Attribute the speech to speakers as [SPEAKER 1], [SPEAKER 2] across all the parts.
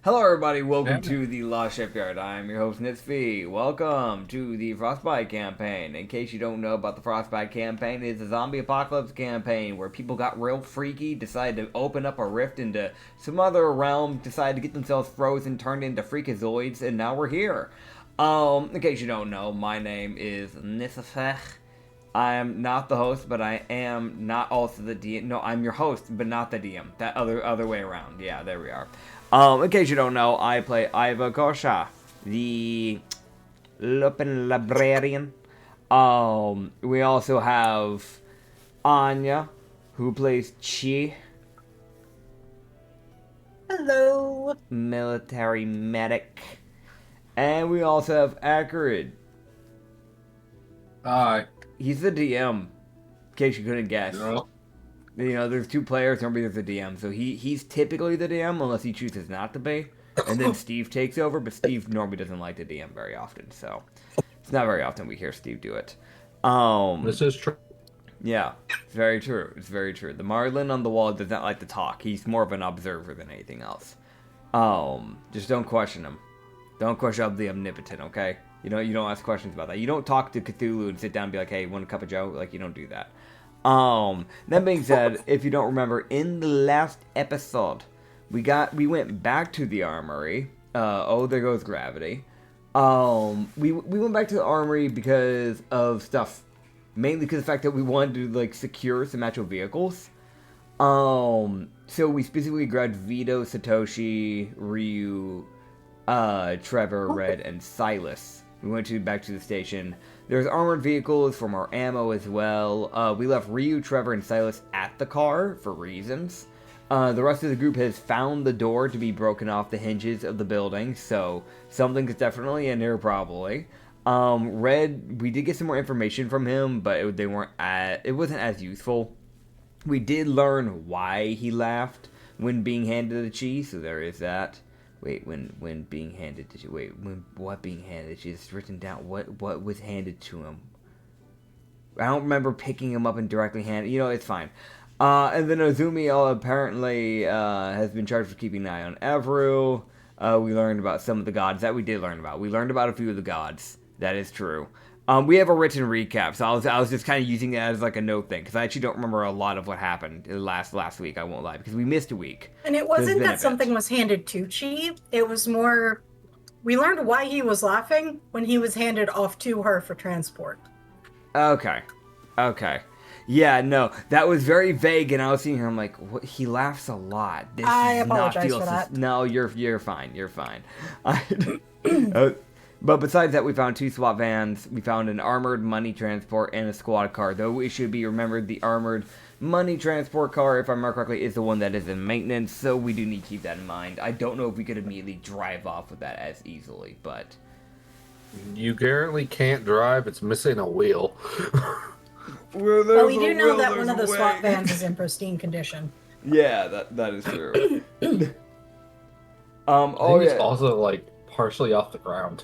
[SPEAKER 1] Hello everybody, welcome to the Lost Shipyard. I'm your host Nitsify. Welcome to the Frostbite campaign. In case you don't know about the Frostbite campaign, it's a zombie apocalypse campaign where people got real freaky, decided to open up a rift into some other realm, decided to get themselves frozen, turned into freakazoids, and now we're here. In case you don't know, my name is Nitsify. I am not the host, but I am not also the DM. No, I'm your host, but not the DM. That other way around. Yeah, there we are. In case you don't know, I play Iva Gosha, the Lupin Librarian. We also have Anya, who plays Chi.
[SPEAKER 2] Hello.
[SPEAKER 1] Military medic. And we also have Acrid.
[SPEAKER 3] Hi.
[SPEAKER 1] He's the DM, in case you couldn't guess.
[SPEAKER 3] No.
[SPEAKER 1] You know, there's two players, normally there's a DM. So he's typically the DM, unless he chooses not to be. And then Steve takes over, but Steve normally doesn't like the DM very often. So it's not very often we hear Steve do it.
[SPEAKER 3] This is true.
[SPEAKER 1] Yeah, it's very true. It's very true. The Marlin on the wall does not like to talk. He's more of an observer than anything else. Just don't question him. Don't question the omnipotent, okay? You don't ask questions about that. You don't talk to Cthulhu and sit down and be like, hey, want a cup of joe? Like, you don't do that. That being said, if you don't remember, in the last episode, we went back to the armory. Oh, there goes gravity. We went back to the armory because of stuff. Mainly because of the fact that we wanted to, like, secure some actual vehicles. So we specifically grabbed Vito, Satoshi, Ryu, Trevor, Red, and Silas. We went back to the station. There's armored vehicles from our ammo as well. We left Ryu, Trevor, and Silas at the car for reasons. The rest of the group has found the door to be broken off the hinges of the building, so something's definitely in here probably. Red, we did get some more information from him, but it wasn't as useful. We did learn why he laughed when being handed the cheese, so there is that. Wait, when being handed to you. Wait, what being handed to you? It's written down. What was handed to him? I don't remember picking him up and directly handed. It's fine. And then Ozumi apparently has been charged for keeping an eye on Evru. We learned about some of the gods that we did learn about. We learned about a few of the gods. That is true. We have a written recap, so I was just kind of using it as like a note thing, because I actually don't remember a lot of what happened last week, I won't lie, because we missed a week.
[SPEAKER 2] And it wasn't that something was handed to Chi, it was more, we learned why he was laughing when he was handed off to her for transport.
[SPEAKER 1] Okay. Yeah, no, that was very vague, and I was sitting here, I'm like, what? He laughs a lot.
[SPEAKER 2] I apologize for that.
[SPEAKER 1] No, you're fine, But besides that, we found 2 SWAT vans, we found an armored money transport, and a squad car. Though it should be remembered, the armored money transport car, if I remember correctly, is the one that is in maintenance, so we do need to keep that in mind. I don't know if we could immediately drive off with that as easily, but...
[SPEAKER 3] You currently can't drive, it's missing a wheel.
[SPEAKER 2] Well, we do know that one of the SWAT vans is in pristine condition.
[SPEAKER 1] Yeah, that is true.
[SPEAKER 3] It's also, like, partially off the ground.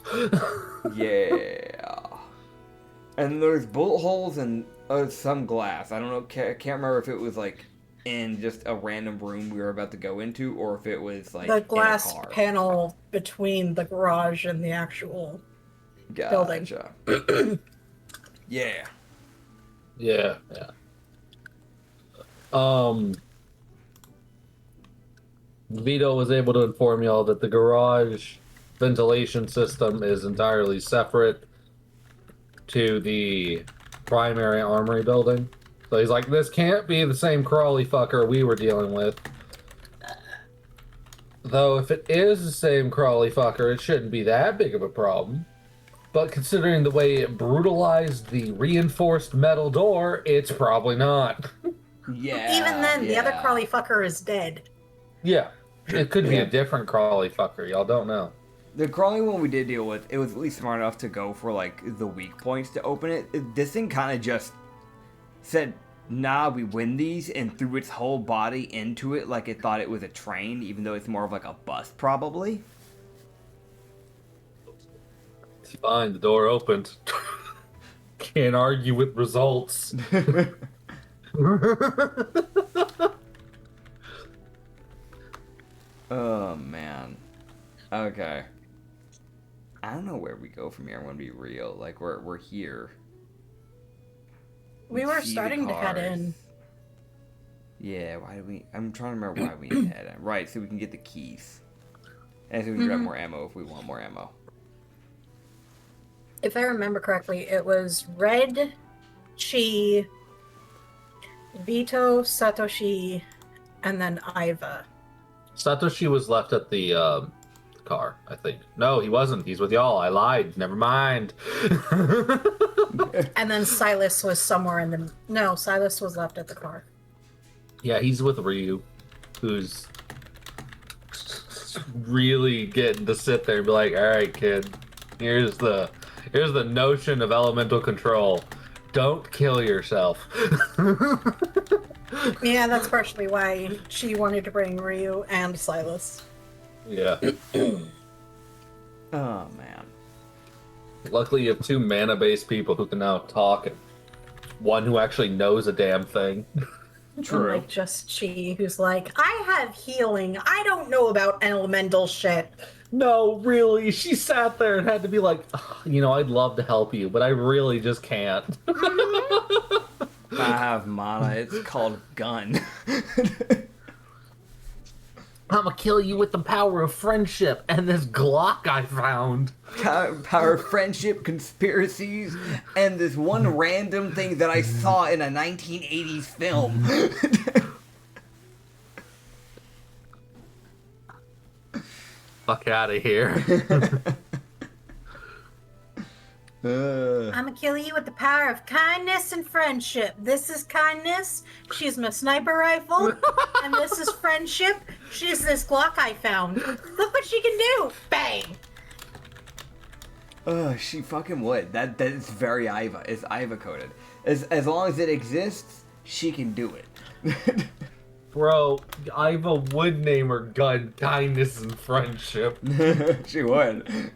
[SPEAKER 1] Yeah. And there's bullet holes and some glass. I don't know, can't remember if it was like in just a random room we were about to go into, or if it was like
[SPEAKER 2] the glass
[SPEAKER 1] in a car.
[SPEAKER 2] Panel between the garage and the actual building.
[SPEAKER 1] Yeah.
[SPEAKER 3] Yeah. Vito was able to inform y'all that the garage ventilation system is entirely separate to the primary armory building. So he's like, this can't be the same crawly fucker we were dealing with. Though if it is the same crawly fucker, it shouldn't be that big of a problem. But considering the way it brutalized the reinforced metal door, it's probably not.
[SPEAKER 1] Yeah.
[SPEAKER 2] Even then, the other crawly fucker is dead.
[SPEAKER 3] Yeah. It could be a different crawly fucker. Y'all don't know.
[SPEAKER 1] The crawling one we did deal with, it was at least smart enough to go for, like, the weak points to open it. This thing kind of just said, nah, we win these, and threw its whole body into it like it thought it was a train, even though it's more of like a bus, probably.
[SPEAKER 3] It's fine, the door opened. Can't argue with results.
[SPEAKER 1] Oh, man. Okay. I don't know where we go from here. I'm gonna be real. Like we're here.
[SPEAKER 2] We were
[SPEAKER 1] see the
[SPEAKER 2] starting to head
[SPEAKER 1] cars.
[SPEAKER 2] in.
[SPEAKER 1] Yeah. Why do we? I'm trying to remember why we need to head in. Right, so we can get the keys, and so we can grab more ammo if we want more ammo.
[SPEAKER 2] If I remember correctly, it was Red, Chi, Vito, Satoshi, and then Iva.
[SPEAKER 3] Satoshi was left at the car, I think. No, he wasn't. He's with y'all. I lied. Never mind.
[SPEAKER 2] And then Silas was somewhere in the... No, Silas was left at the car.
[SPEAKER 3] Yeah, he's with Ryu, who's really getting to sit there and be like, all right, kid, here's the notion of elemental control. Don't kill yourself.
[SPEAKER 2] Yeah, that's partially why she wanted to bring Ryu and Silas.
[SPEAKER 3] Yeah.
[SPEAKER 1] Oh man.
[SPEAKER 3] Luckily, you have two mana-based people who can now talk, and one who actually knows a damn thing.
[SPEAKER 1] True.
[SPEAKER 2] Like just Chi, who's like, I have healing. I don't know about elemental shit.
[SPEAKER 3] No, really, she sat there and had to be like, you know, I'd love to help you, but I really just can't.
[SPEAKER 1] I have mana. It's called gun.
[SPEAKER 3] I'm gonna kill you with the power of friendship and this Glock I found.
[SPEAKER 1] Power of friendship, conspiracies, and this one random thing that I saw in a 1980s film.
[SPEAKER 3] Fuck out of here.
[SPEAKER 2] I'm gonna kill you with the power of kindness and friendship. This is kindness. She's my sniper rifle. And this is friendship. She's this Glock I found. Look what she can do. Bang.
[SPEAKER 1] She fucking would. That is very Iva. It's Iva coded. As long as it exists, she can do it.
[SPEAKER 3] Bro, Iva would name her gun kindness and friendship.
[SPEAKER 1] She would.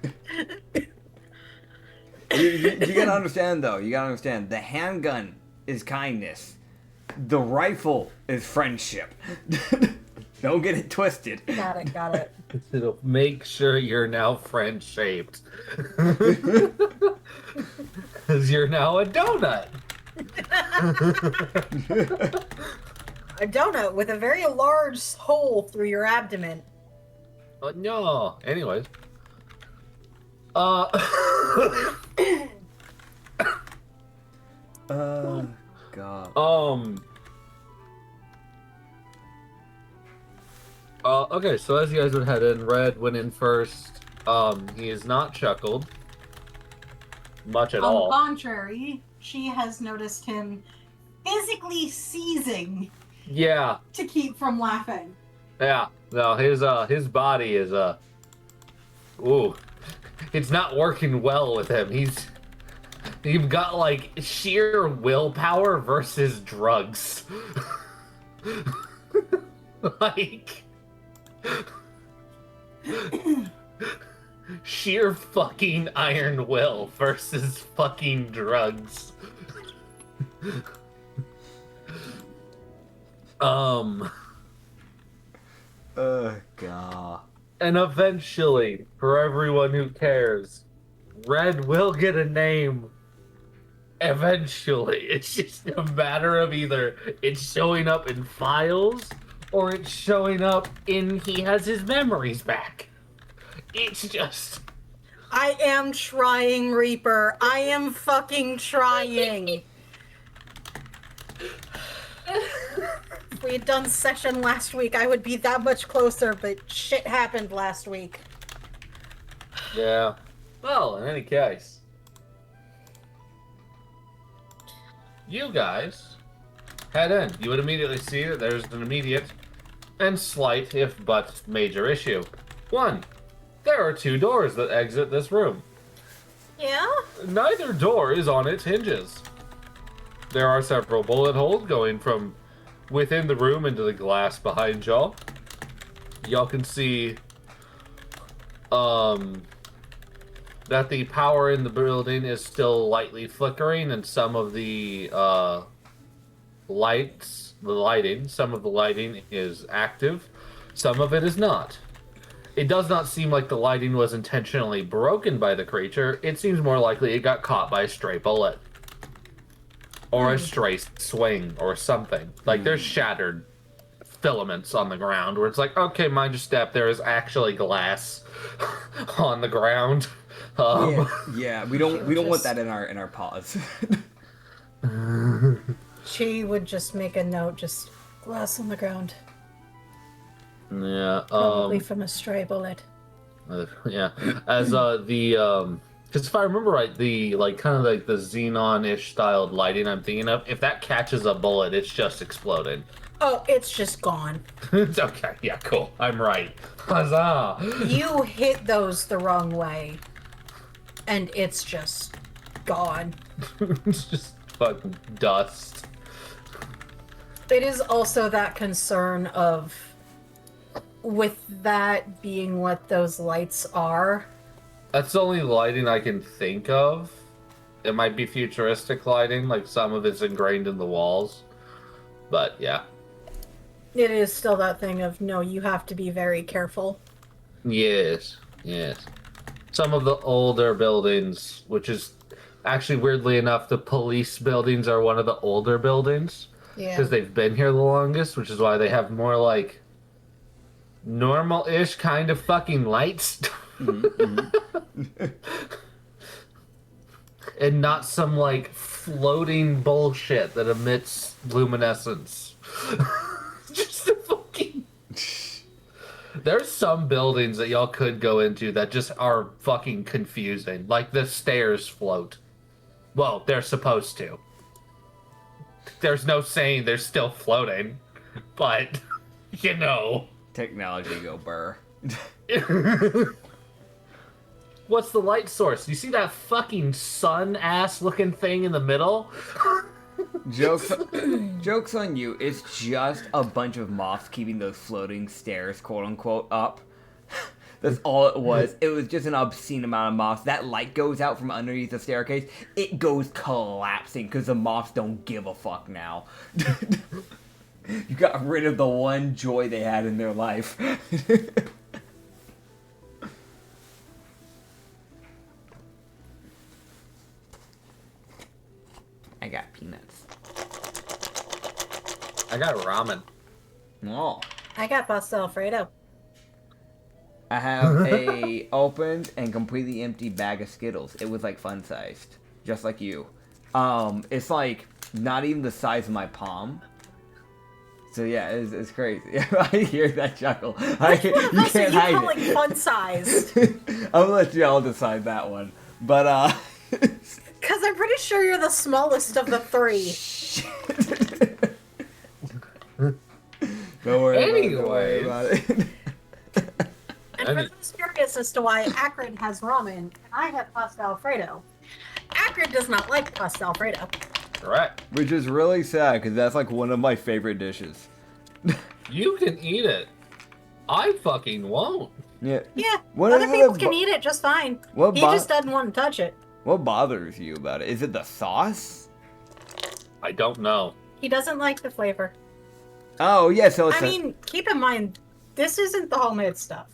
[SPEAKER 1] You gotta understand though. You gotta understand. The handgun is kindness. The rifle is friendship. Don't get it twisted.
[SPEAKER 2] Got it, got it.
[SPEAKER 3] It'll make sure you're now friend-shaped. Because you're now a donut.
[SPEAKER 2] A donut with a very large hole through your abdomen.
[SPEAKER 3] No. Anyways.
[SPEAKER 1] God.
[SPEAKER 3] Okay, so as you guys would head in, Red went in first. He is not chuckled. Much at all.
[SPEAKER 2] On the contrary, she has noticed him physically seizing
[SPEAKER 3] Yeah.
[SPEAKER 2] to keep from laughing.
[SPEAKER 3] Yeah. No, his body is ooh. It's not working well with him. You've got like sheer willpower versus drugs. Like sheer fucking iron will versus fucking drugs.
[SPEAKER 1] God.
[SPEAKER 3] And eventually, for everyone who cares, Red will get a name. Eventually. It's just a matter of either it's showing up in files or it's showing up in he has his memories back. It's just...
[SPEAKER 2] I am trying, Reaper. I am fucking trying. If we had done session last week, I would be that much closer, but shit happened last week.
[SPEAKER 3] Yeah. Well, in any case, you guys head in. You would immediately see that there's an immediate and slight, if but major issue. One, there are two doors that exit this room.
[SPEAKER 2] Yeah?
[SPEAKER 3] Neither door is on its hinges. There are several bullet holes going from within the room into the glass behind y'all. Y'all can see that the power in the building is still lightly flickering, and some of the some of the lighting is active, some of it is not. it does not seem like the lighting was intentionally broken by the creature. It seems more likely it got caught by a stray bullet. Or a stray swing or something. Like, there's shattered filaments on the ground where it's like, okay, mind your step, there is actually glass on the ground.
[SPEAKER 1] Yeah, we don't want that in our paws.
[SPEAKER 2] She would just make a note, just glass on the ground.
[SPEAKER 3] Yeah,
[SPEAKER 2] Probably from a stray bullet.
[SPEAKER 3] yeah. As because if I remember right, the like kind of like the xenon-ish styled lighting I'm thinking of, if that catches a bullet, it's just exploding.
[SPEAKER 2] Oh, it's just gone.
[SPEAKER 3] It's okay. Yeah, cool. I'm right. Huzzah!
[SPEAKER 2] You hit those the wrong way, and it's just gone.
[SPEAKER 3] It's just fucking dust.
[SPEAKER 2] It is also that concern of, with that being what those lights are.
[SPEAKER 3] That's the only lighting I can think of. It might be futuristic lighting, like some of it's ingrained in the walls. But yeah.
[SPEAKER 2] It is still that thing of, no, you have to be very careful.
[SPEAKER 3] Yes, yes. Some of the older buildings, which is actually weirdly enough, the police buildings are one of the older buildings.
[SPEAKER 2] Yeah.
[SPEAKER 3] Because they've been here the longest, which is why they have more like normal-ish kind of fucking lights. And not some like floating bullshit that emits luminescence. Just a fucking... There's some buildings that y'all could go into that just are fucking confusing. Like the stairs float. Well, they're supposed to. There's no saying they're still floating. But, you know.
[SPEAKER 1] Technology go burr.
[SPEAKER 3] What's the light source? You see that fucking sun-ass looking thing in the middle?
[SPEAKER 1] Jokes on you. It's just a bunch of moths keeping those floating stairs, quote unquote, up. That's all it was. It was just an obscene amount of moths. That light goes out from underneath the staircase. It goes collapsing because the moths don't give a fuck now. You got rid of the one joy they had in their life. I got peanuts.
[SPEAKER 3] I got ramen.
[SPEAKER 1] Oh.
[SPEAKER 2] I got pasta Alfredo.
[SPEAKER 1] I have a opened and completely empty bag of Skittles. It was like fun sized, just like you. It's like not even the size of my palm. So yeah, it's crazy. I hear that chuckle. You can't hide
[SPEAKER 2] call it fun sized?
[SPEAKER 1] I'm gonna let you all decide that one. But
[SPEAKER 2] Because I'm pretty sure you're the smallest of the three.
[SPEAKER 1] Don't worry
[SPEAKER 3] Anyways.
[SPEAKER 1] about it.
[SPEAKER 2] And for those curious as to why Acrid has ramen and I have pasta Alfredo, Acrid does not like pasta Alfredo.
[SPEAKER 3] Correct.
[SPEAKER 1] Which is really sad, because that's like one of my favorite dishes.
[SPEAKER 3] You can eat it. I fucking won't.
[SPEAKER 1] Yeah.
[SPEAKER 2] Yeah,
[SPEAKER 1] What
[SPEAKER 2] other
[SPEAKER 1] is it
[SPEAKER 2] people
[SPEAKER 1] that
[SPEAKER 2] can eat it just fine.
[SPEAKER 1] what
[SPEAKER 2] He
[SPEAKER 1] bo-
[SPEAKER 2] just doesn't want to touch it.
[SPEAKER 1] What bothers you about it? Is it the sauce?
[SPEAKER 3] I don't know.
[SPEAKER 2] He doesn't like the flavor.
[SPEAKER 1] Oh, yeah, so it's
[SPEAKER 2] I mean, keep in mind, this isn't the homemade stuff.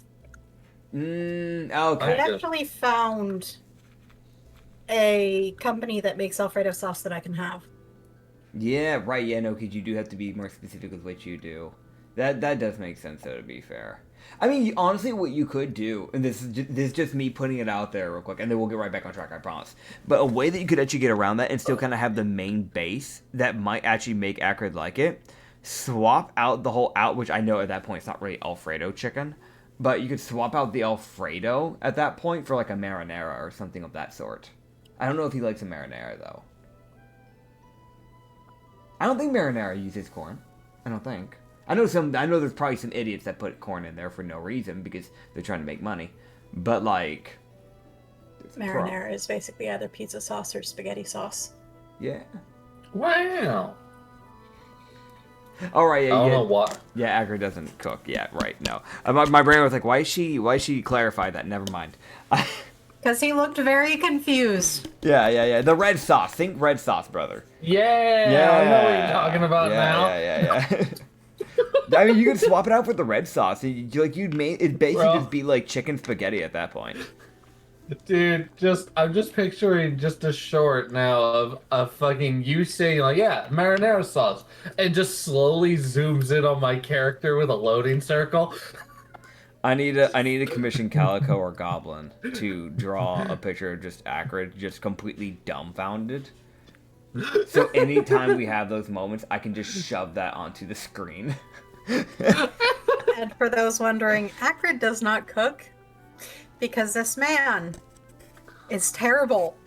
[SPEAKER 1] okay.
[SPEAKER 2] I actually found a company that makes Alfredo sauce that I can have.
[SPEAKER 1] Yeah, right, yeah, no, because you do have to be more specific with what you do. That does make sense, though, to be fair. I mean, honestly, what you could do, and this is just me putting it out there real quick, and then we'll get right back on track, I promise. But a way that you could actually get around that and still kind of have the main base that might actually make Acrid like it, swap out the whole which I know at that point it's not really Alfredo chicken, but you could swap out the Alfredo at that point for like a marinara or something of that sort. I don't know if he likes a marinara, though. I don't think marinara uses corn. I don't think. I know there's probably some idiots that put corn in there for no reason because they're trying to make money. But like
[SPEAKER 2] Marinara is basically either pizza sauce or spaghetti sauce.
[SPEAKER 1] Yeah.
[SPEAKER 3] Wow.
[SPEAKER 1] All right. Yeah.
[SPEAKER 3] I don't know what.
[SPEAKER 1] Yeah, Acrid doesn't cook. Yeah. Right. No. My brain was like, why is she clarify that? Never mind.
[SPEAKER 2] Because he looked very confused.
[SPEAKER 1] Yeah. The red sauce. Think red sauce, brother.
[SPEAKER 3] Yeah. I know what you're talking about now.
[SPEAKER 1] Yeah. I mean, you could swap it out with the red sauce. You'd basically
[SPEAKER 3] Bro.
[SPEAKER 1] just be like chicken spaghetti at that point.
[SPEAKER 3] Dude, I'm just picturing just a short now of a fucking you saying like, yeah, marinara sauce, and just slowly zooms in on my character with a loading circle.
[SPEAKER 1] I need to commission Calico or Goblin to draw a picture of just Acrid, just completely dumbfounded. So anytime we have those moments, I can just shove that onto the screen.
[SPEAKER 2] And for those wondering, Acrid does not cook because this man is terrible.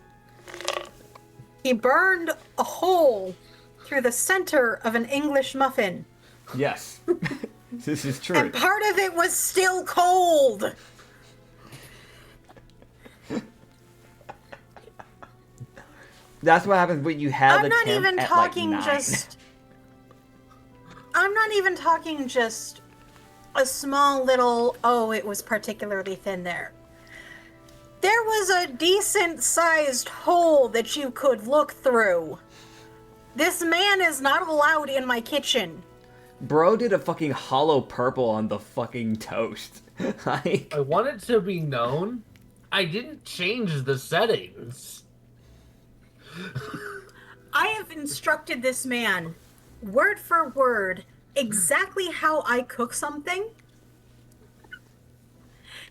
[SPEAKER 2] He burned a hole through the center of an English muffin.
[SPEAKER 1] Yes. This is true.
[SPEAKER 2] And part of it was still cold.
[SPEAKER 1] That's what happens when you have
[SPEAKER 2] I'm
[SPEAKER 1] the
[SPEAKER 2] not
[SPEAKER 1] temp
[SPEAKER 2] even
[SPEAKER 1] at,
[SPEAKER 2] talking
[SPEAKER 1] like, 9.
[SPEAKER 2] just. I'm not even talking just a small little, oh, it was particularly thin there. There was a decent sized hole that you could look through. This man is not allowed in my kitchen.
[SPEAKER 1] Bro did a fucking hollow purple on the fucking toast. Like,
[SPEAKER 3] I want it to be known, I didn't change the settings.
[SPEAKER 2] I have instructed this man, word for word, exactly how I cook something.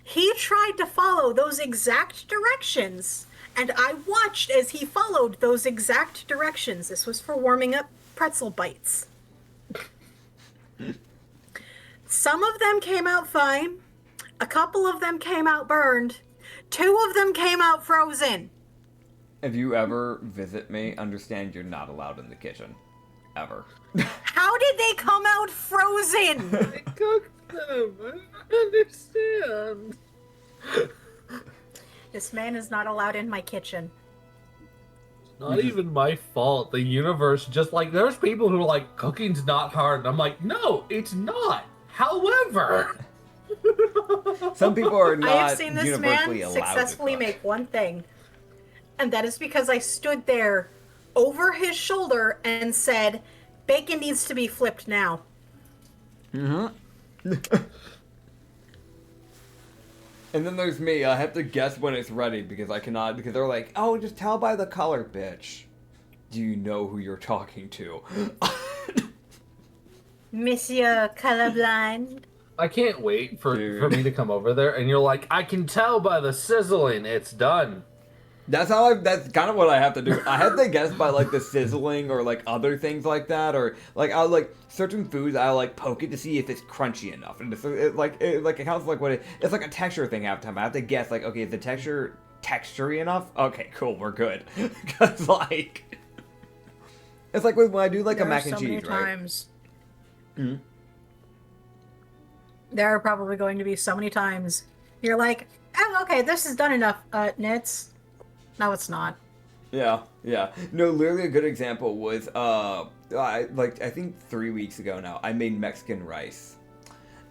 [SPEAKER 2] He tried to follow those exact directions, and I watched as he followed those exact directions. This was for warming up pretzel bites. Some of them came out fine. A couple of them came out burned. 2 of them came out frozen.
[SPEAKER 1] if you ever visit me, understand you're not allowed in the kitchen. Ever.
[SPEAKER 2] How did they come out frozen?
[SPEAKER 3] I cooked them. I don't understand.
[SPEAKER 2] This man is not allowed in my kitchen.
[SPEAKER 3] Not even my fault. The universe just like there's people who are like cooking's not hard, and I'm like, no, it's not. However,
[SPEAKER 1] Some people are
[SPEAKER 2] I
[SPEAKER 1] not
[SPEAKER 2] have seen this
[SPEAKER 1] universally
[SPEAKER 2] man
[SPEAKER 1] allowed
[SPEAKER 2] successfully
[SPEAKER 1] to cook.
[SPEAKER 2] make one thing, and that is because I stood there over his shoulder and said, "Bacon needs to be flipped now."
[SPEAKER 1] Mm-hmm. And then there's me. I have to guess when it's ready because I cannot. Because they're like, "Oh, just tell by the color, bitch." Do you know who you're talking to?
[SPEAKER 2] Monsieur Colorblind.
[SPEAKER 3] I can't wait for me to come over there, and you're like, I can tell by the sizzling, it's done.
[SPEAKER 1] That's kind of what I have to do. I have to guess by like the sizzling or like other things like that, or like I'll like certain foods I'll like poke it to see if it's crunchy enough, and it counts like what it's like a texture thing half the time. I have to guess like, okay, is the textury enough? Okay, cool, we're good. Because like it's like when I do like a mac and cheese, right?
[SPEAKER 2] Times.
[SPEAKER 1] Mm-hmm.
[SPEAKER 2] There are probably going to be so many times you're like, "Oh, okay, this is done enough, Nits." No, it's not.
[SPEAKER 1] Yeah. No, literally a good example was, I think 3 weeks ago now, I made Mexican rice.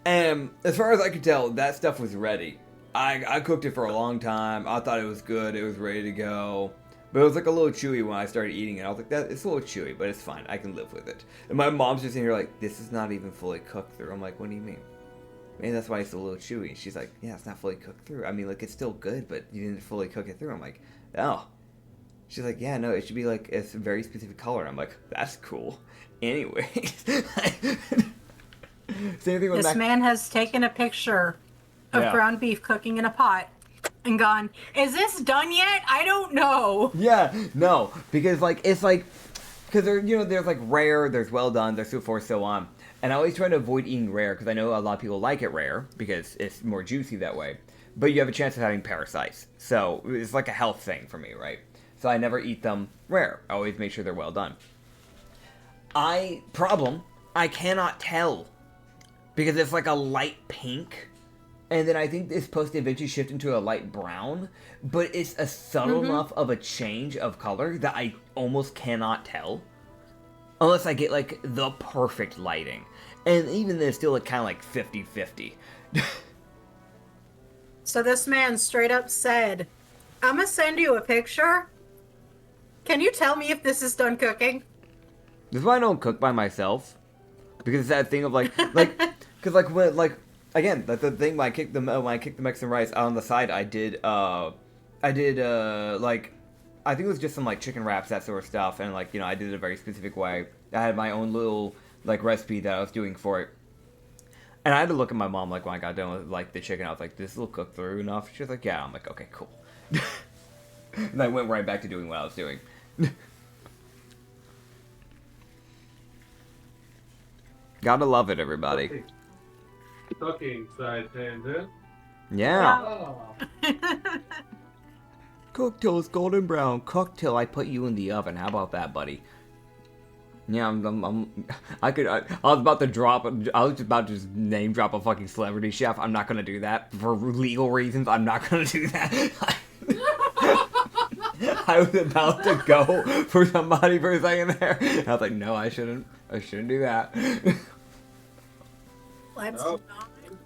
[SPEAKER 1] And as far as I could tell, that stuff was ready. I cooked it for a long time. I thought it was good. It was ready to go. But it was like a little chewy when I started eating it. I was like, it's a little chewy, but it's fine. I can live with it. And my mom's just in here like, this is not even fully cooked through. I'm like, what do you mean? Maybe that's why it's a little chewy. She's like, yeah, it's not fully cooked through. I mean, like, it's still good, but you didn't fully cook it through. I'm like, oh. She's like, yeah, no, it should be like a very specific color. I'm like, that's cool. Anyways. Same thing with
[SPEAKER 2] This man has taken a picture of ground beef cooking in a pot and gone, "Is this done yet? I don't know."
[SPEAKER 1] Yeah, no, because like it's like because there's like rare, there's well done, there's so forth, so on. And I always try to avoid eating rare because I know a lot of people like it rare because it's more juicy that way. But you have a chance of having parasites, so it's like a health thing for me, right? So I never eat them rare. I always make sure they're well done. I cannot tell because it's like a light pink. And then I think it's supposed to eventually shift into a light brown, but it's a subtle enough of a change of color that I almost cannot tell. Unless I get, like, the perfect lighting. And even then, it's still like, kind of like 50-50.
[SPEAKER 2] So this man straight up said, "I'm gonna send you a picture. Can you tell me if this is done cooking?"
[SPEAKER 1] This is why I don't cook by myself. Because it's that thing of because when again, that's the thing. When I kicked the Mexican rice out on the side, I did I think it was just some like chicken wraps, that sort of stuff, and like I did it a very specific way. I had my own little like recipe that I was doing for it, and I had to look at my mom like when I got done with like the chicken. I was like, "This will cook through enough." She was like, "Yeah." I'm like, "Okay, cool." And I went right back to doing what I was doing. Gotta love it, everybody.
[SPEAKER 3] Cooking side tangent.
[SPEAKER 1] Yeah.
[SPEAKER 3] Oh.
[SPEAKER 1] Cook till it's golden brown. Cook till I put you in the oven. How about that, buddy? Yeah, I was about to drop. I was about to just name drop a fucking celebrity chef. I'm not gonna do that for legal reasons. I'm not gonna do that. I was about to go for somebody for a second there. I was like, no, I shouldn't. I shouldn't do that.
[SPEAKER 2] Let's not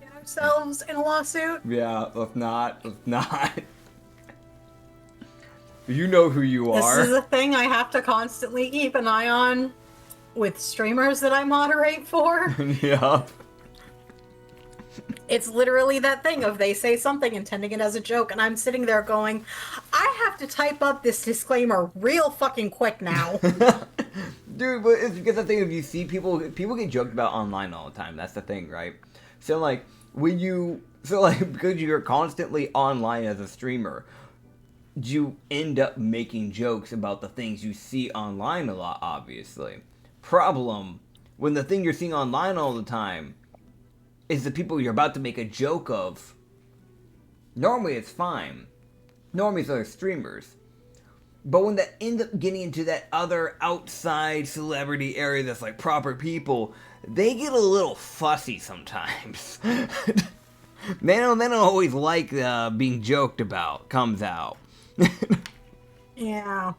[SPEAKER 2] get ourselves in a lawsuit.
[SPEAKER 1] Yeah, let's not. Let's not. You know who you are.
[SPEAKER 2] This is a thing I have to constantly keep an eye on with streamers that I moderate for.
[SPEAKER 1] Yup.
[SPEAKER 2] It's literally that thing of they say something intending it as a joke, and I'm sitting there going, I have to type up this disclaimer real fucking quick now.
[SPEAKER 1] Dude, but it's because the thing of you see people get joked about online all the time. That's the thing, right? So like because you're constantly online as a streamer, you end up making jokes about the things you see online a lot, obviously. Problem, when the thing you're seeing online all the time is the people you're about to make a joke of, normally it's fine. Normally it's other streamers. But when they end up getting into that other outside celebrity area that's like proper people, they get a little fussy sometimes. They don't always like being joked about, comes out.
[SPEAKER 2] Yeah.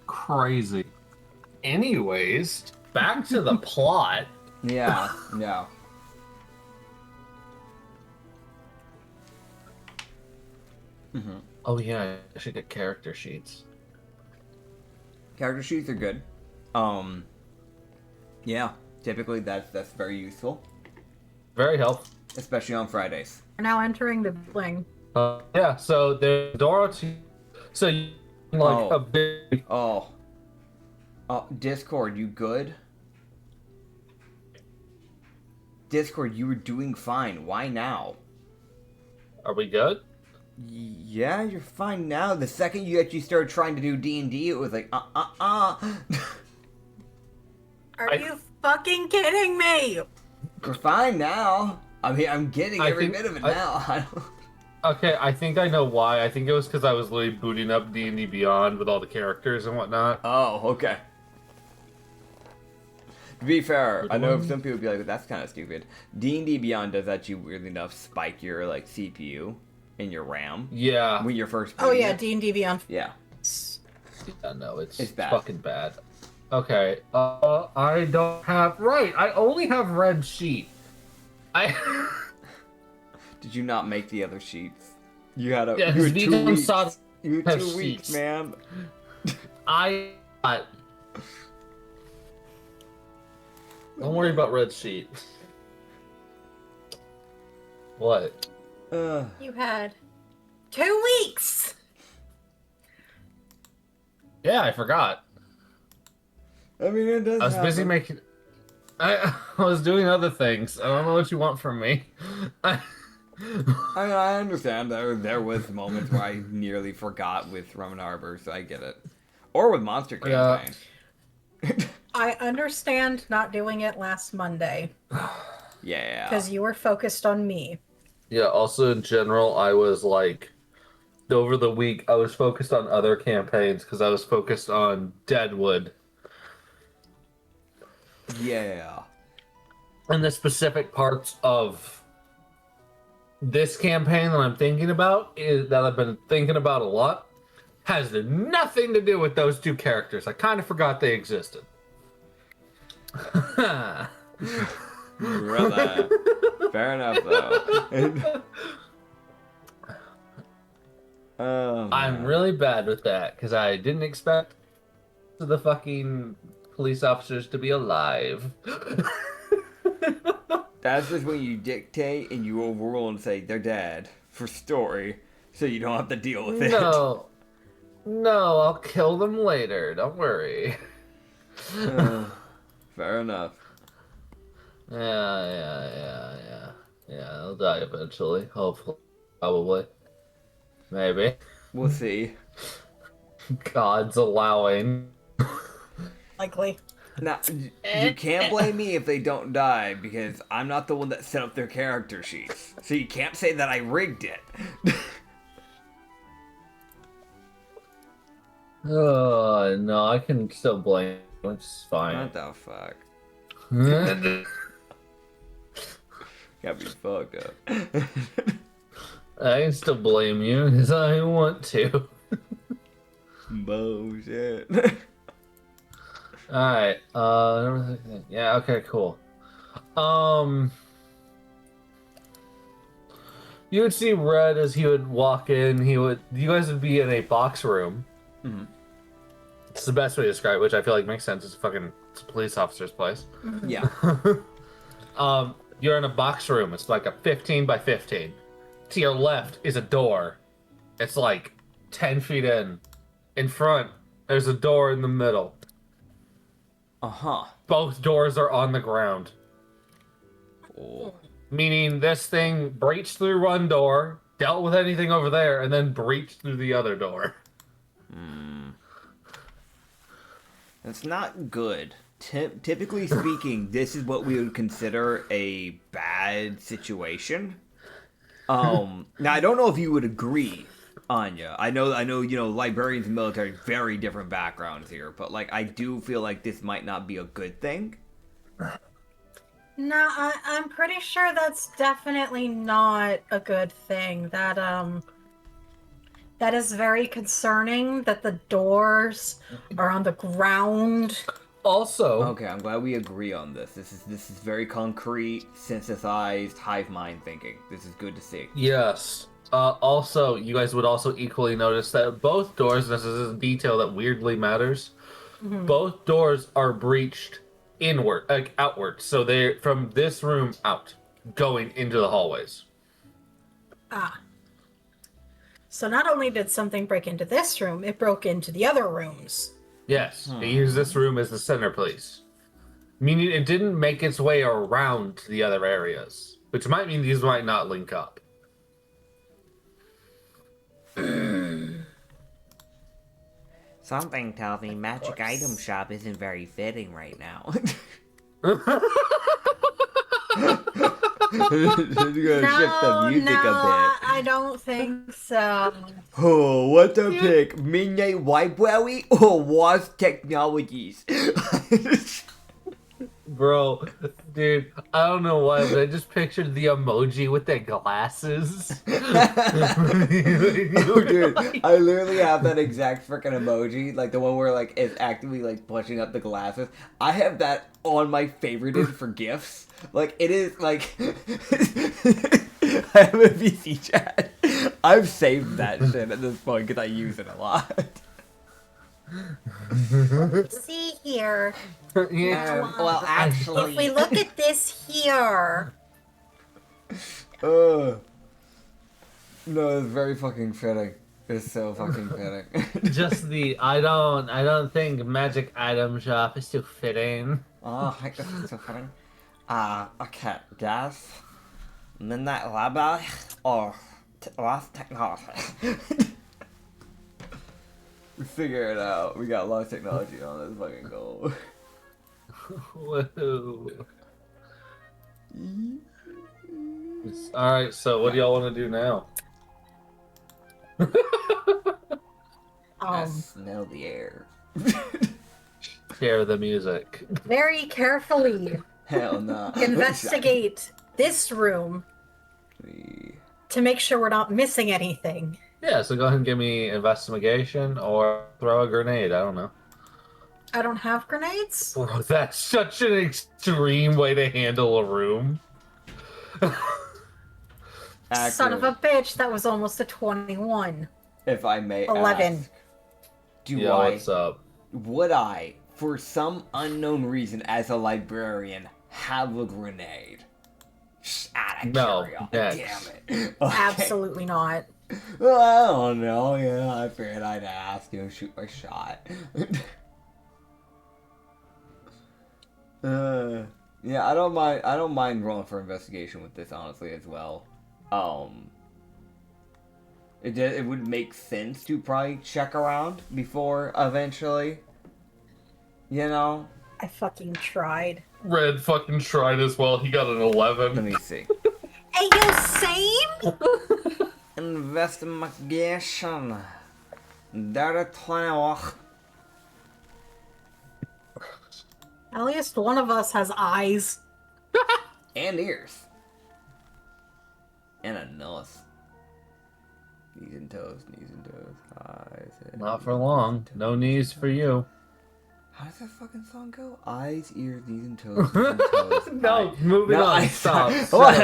[SPEAKER 3] Crazy. Anyways, back to the plot.
[SPEAKER 1] Yeah. Mm-hmm.
[SPEAKER 3] Oh yeah, I should get character sheets.
[SPEAKER 1] Character sheets are good. Yeah, typically that's very useful,
[SPEAKER 3] Very helpful.
[SPEAKER 1] especially on Fridays.
[SPEAKER 2] We're now entering the building.
[SPEAKER 3] Yeah, so there's Dorothy. So you like a big.
[SPEAKER 1] Oh, Discord, you good? Discord, you were doing fine. Why now?
[SPEAKER 3] Are we good?
[SPEAKER 1] Yeah, you're fine now. The second you actually started trying to do D&D, it was like,
[SPEAKER 2] Are you fucking kidding me?
[SPEAKER 1] We're fine now. I mean, I'm getting every bit of it now.
[SPEAKER 3] Okay, I think I know why. I think it was because I was literally booting up D&D Beyond with all the characters and whatnot.
[SPEAKER 1] Oh, okay. To be fair, I know some people would be like, that's kind of stupid. D&D Beyond does actually weirdly enough spike your like CPU and your RAM.
[SPEAKER 3] Yeah.
[SPEAKER 1] When you're first
[SPEAKER 2] Oh yeah,
[SPEAKER 1] it.
[SPEAKER 2] D&D Beyond.
[SPEAKER 1] Yeah.
[SPEAKER 3] Yeah, no, it's
[SPEAKER 1] bad.
[SPEAKER 3] fucking bad. Okay, I don't have... Right, I only have red sheet.
[SPEAKER 1] Did you not make the other sheets? You had a...
[SPEAKER 3] Yeah,
[SPEAKER 1] you were
[SPEAKER 3] because
[SPEAKER 1] 2 weeks. You were
[SPEAKER 3] have
[SPEAKER 1] 2 weeks,
[SPEAKER 3] sheets.
[SPEAKER 1] man.
[SPEAKER 3] Don't worry about red sheet. What?
[SPEAKER 2] You had 2 weeks.
[SPEAKER 3] Yeah, I forgot.
[SPEAKER 1] I mean, it does
[SPEAKER 3] I was busy
[SPEAKER 1] happen.
[SPEAKER 3] making... I was doing other things. I don't know what you want from me.
[SPEAKER 1] I understand. There was moments where I nearly forgot with Roman Harbor, so I get it. Or with Monster Campaign.
[SPEAKER 2] I understand not doing it last Monday.
[SPEAKER 1] Yeah.
[SPEAKER 2] Because you were focused on me.
[SPEAKER 3] Yeah, also in general, I was like... Over the week, I was focused on other campaigns because I was focused on Deadwood.
[SPEAKER 1] Yeah.
[SPEAKER 3] And the specific parts of this campaign that I'm thinking about, that I've been thinking about a lot, has nothing to do with those two characters. I kind of forgot they existed.
[SPEAKER 1] Brother. Fair enough, though.
[SPEAKER 3] I'm really bad with that because I didn't expect the fucking police officers to be alive.
[SPEAKER 1] That's just when you dictate and you overrule and say they're dead for story, so you don't have to deal with it.
[SPEAKER 3] No, I'll kill them later. Don't worry.
[SPEAKER 1] Fair enough.
[SPEAKER 3] Yeah. They'll die eventually. Hopefully, probably, maybe.
[SPEAKER 1] We'll see.
[SPEAKER 3] God's allowing.
[SPEAKER 2] Likely.
[SPEAKER 1] Now, you can't blame me if they don't die, because I'm not the one that set up their character sheets. So you can't say that I rigged it.
[SPEAKER 3] Oh, no, I can still blame him. It's fine.
[SPEAKER 1] What the fuck? Gotta be fucked up.
[SPEAKER 3] I can still blame you, because I want to.
[SPEAKER 1] Bullshit.
[SPEAKER 3] Alright, yeah, okay, cool. You would see Red as he would walk in, you guys would be in a box room.
[SPEAKER 1] Mm-hmm.
[SPEAKER 3] It's the best way to describe it, which I feel like makes sense. It's a police officer's place.
[SPEAKER 1] Yeah.
[SPEAKER 3] You're in a box room. It's like a 15 by 15. To your left is a door. It's like 10 feet in. In front, there's a door in the middle.
[SPEAKER 1] Uh-huh.
[SPEAKER 3] Both doors are on the ground.
[SPEAKER 1] Oh.
[SPEAKER 3] Meaning this thing breached through one door, dealt with anything over there, and then breached through the other door.
[SPEAKER 1] That's not good. Typically speaking, this is what we would consider a bad situation. Now, I don't know if you would agree, Anya. I know, librarians and military, very different backgrounds here, but, like, I do feel like this might not be a good thing.
[SPEAKER 2] No, I'm pretty sure that's definitely not a good thing. That is very concerning that the doors are on the ground.
[SPEAKER 3] Also,
[SPEAKER 1] Okay, I'm glad we agree on this. This is very concrete, synthesized, hive mind thinking. This is good to see.
[SPEAKER 3] yes. Also, you guys would also equally notice that both doors, this is a detail that weirdly matters, both doors are breached inward, like outward. So they're from this room out, going into the hallways.
[SPEAKER 2] Ah. So not only did something break into this room, it broke into the other rooms.
[SPEAKER 3] Yes, it used this room as the centerpiece. Meaning it didn't make its way around to the other areas, which might mean these might not link up.
[SPEAKER 1] Something tells me magic item shop isn't very fitting right now. Shift the music a bit.
[SPEAKER 2] I don't think so.
[SPEAKER 1] Oh, what to pick? Midnight Library or Wars Technologies?
[SPEAKER 3] Bro, dude, I don't know why, but I just pictured the emoji with the glasses.
[SPEAKER 1] Oh, dude, I literally have that exact freaking emoji, like the one where like it's actively like pushing up the glasses. I have that on my favorited for gifts. Like it is like I have a VC chat. I've saved that shit at this point because I use it a lot.
[SPEAKER 2] Let's see here.
[SPEAKER 3] Yeah.
[SPEAKER 1] Well, actually,
[SPEAKER 2] If we look at this here.
[SPEAKER 1] no, it's very fucking fitting. It's so fucking fitting.
[SPEAKER 3] Just I don't think magic item shop is too fitting.
[SPEAKER 1] Oh, I guess it's so fitting. Okay, guys. Midnight Library or Lost Technology. We figure it out. We got Lost Technology on this fucking goal.
[SPEAKER 3] Whoa. Alright, so what do y'all want to do now?
[SPEAKER 1] I smell the air.
[SPEAKER 3] Share the music.
[SPEAKER 2] Very carefully
[SPEAKER 1] Hell no.
[SPEAKER 2] investigate this room to make sure we're not missing anything.
[SPEAKER 3] Yeah, so go ahead and give me investigation or throw a grenade. I don't know.
[SPEAKER 2] I don't have grenades.
[SPEAKER 3] Bro, that's such an extreme way to handle a room.
[SPEAKER 2] Son of a bitch, that was almost a 21.
[SPEAKER 1] If I may
[SPEAKER 2] 11.
[SPEAKER 1] ask, do
[SPEAKER 3] Yeah, what's up?
[SPEAKER 1] would I, for some unknown reason as a librarian, have a grenade?
[SPEAKER 3] No,
[SPEAKER 1] Carry on.
[SPEAKER 3] next.
[SPEAKER 1] Damn it. Okay.
[SPEAKER 2] Absolutely not.
[SPEAKER 1] Well, I don't know. Yeah, I figured I'd ask. Shoot my shot. Yeah, I don't mind. I don't mind rolling for investigation with this, honestly, as well. It would make sense to probably check around before eventually. You know.
[SPEAKER 2] I fucking tried.
[SPEAKER 3] Red fucking tried as well. He got an 11.
[SPEAKER 1] Let me see.
[SPEAKER 2] Hey, you same?
[SPEAKER 1] Investigation. Data 20.
[SPEAKER 2] At least one of us has eyes.
[SPEAKER 1] And ears. And a nose. Knees and toes, eyes.
[SPEAKER 3] Not for long. No knees for you.
[SPEAKER 1] How does that fucking song go? Eyes, ears, knees and toes. Knees and toes
[SPEAKER 3] No, moving on. Stop.
[SPEAKER 1] What?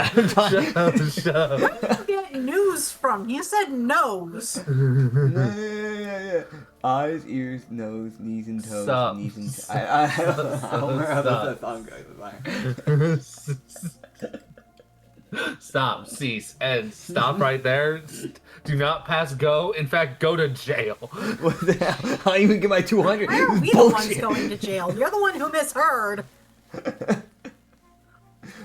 [SPEAKER 3] Shut up.
[SPEAKER 2] Where did you get news from? You said nose.
[SPEAKER 1] Yeah. Eyes, ears, nose, knees and toes.
[SPEAKER 3] Stop.
[SPEAKER 1] Knees and toes. I don't know how that song goes.
[SPEAKER 3] Stop, cease, end. Stop right there. Do not pass go. In fact, go to jail.
[SPEAKER 1] What the hell? I don't even get my 200.
[SPEAKER 2] Why are we the ones going to jail? You're the one who misheard.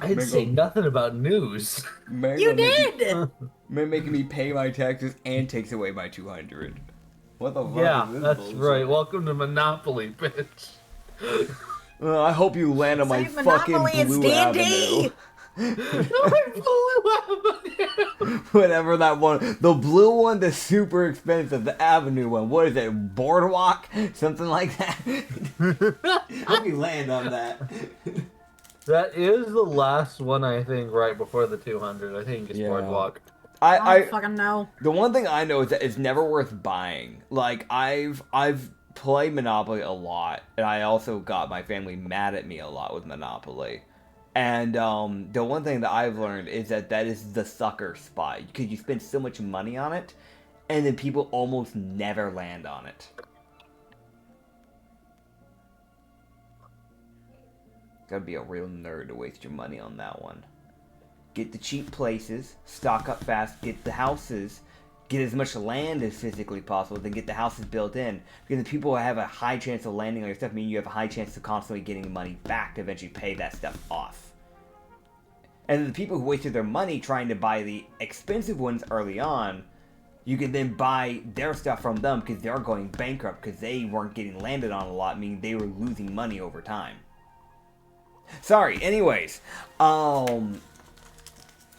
[SPEAKER 3] I didn't say nothing about news.
[SPEAKER 2] You did!
[SPEAKER 1] Making me pay my taxes and takes away my 200. What the fuck
[SPEAKER 3] Yeah,
[SPEAKER 1] is this
[SPEAKER 3] that's
[SPEAKER 1] bullshit?
[SPEAKER 3] right. Welcome to Monopoly, bitch.
[SPEAKER 1] Well, I hope you land on my
[SPEAKER 2] Save
[SPEAKER 1] fucking
[SPEAKER 2] Monopoly, it's
[SPEAKER 1] blue
[SPEAKER 2] D&D.
[SPEAKER 1] avenue. Whatever that one. The blue one, the super expensive. The avenue one. What is it? Boardwalk? Something like that. Hope you land on that.
[SPEAKER 3] That is the last one, I think, right before the 200. I think it's
[SPEAKER 1] Yeah.
[SPEAKER 3] Boardwalk.
[SPEAKER 2] I don't fucking know.
[SPEAKER 1] The one thing I know is that it's never worth buying. Like I've played Monopoly a lot, and I also got my family mad at me a lot with Monopoly. And the one thing that I've learned is that is the sucker spot because you spend so much money on it, and then people almost never land on it. Gotta be a real nerd to waste your money on that one. Get the cheap places, stock up fast, get the houses, get as much land as physically possible, then get the houses built in. Because the people who have a high chance of landing on your stuff mean you have a high chance of constantly getting money back to eventually pay that stuff off. And the people who wasted their money trying to buy the expensive ones early on, you can then buy their stuff from them because they're going bankrupt because they weren't getting landed on a lot, meaning they were losing money over time. Sorry, anyways.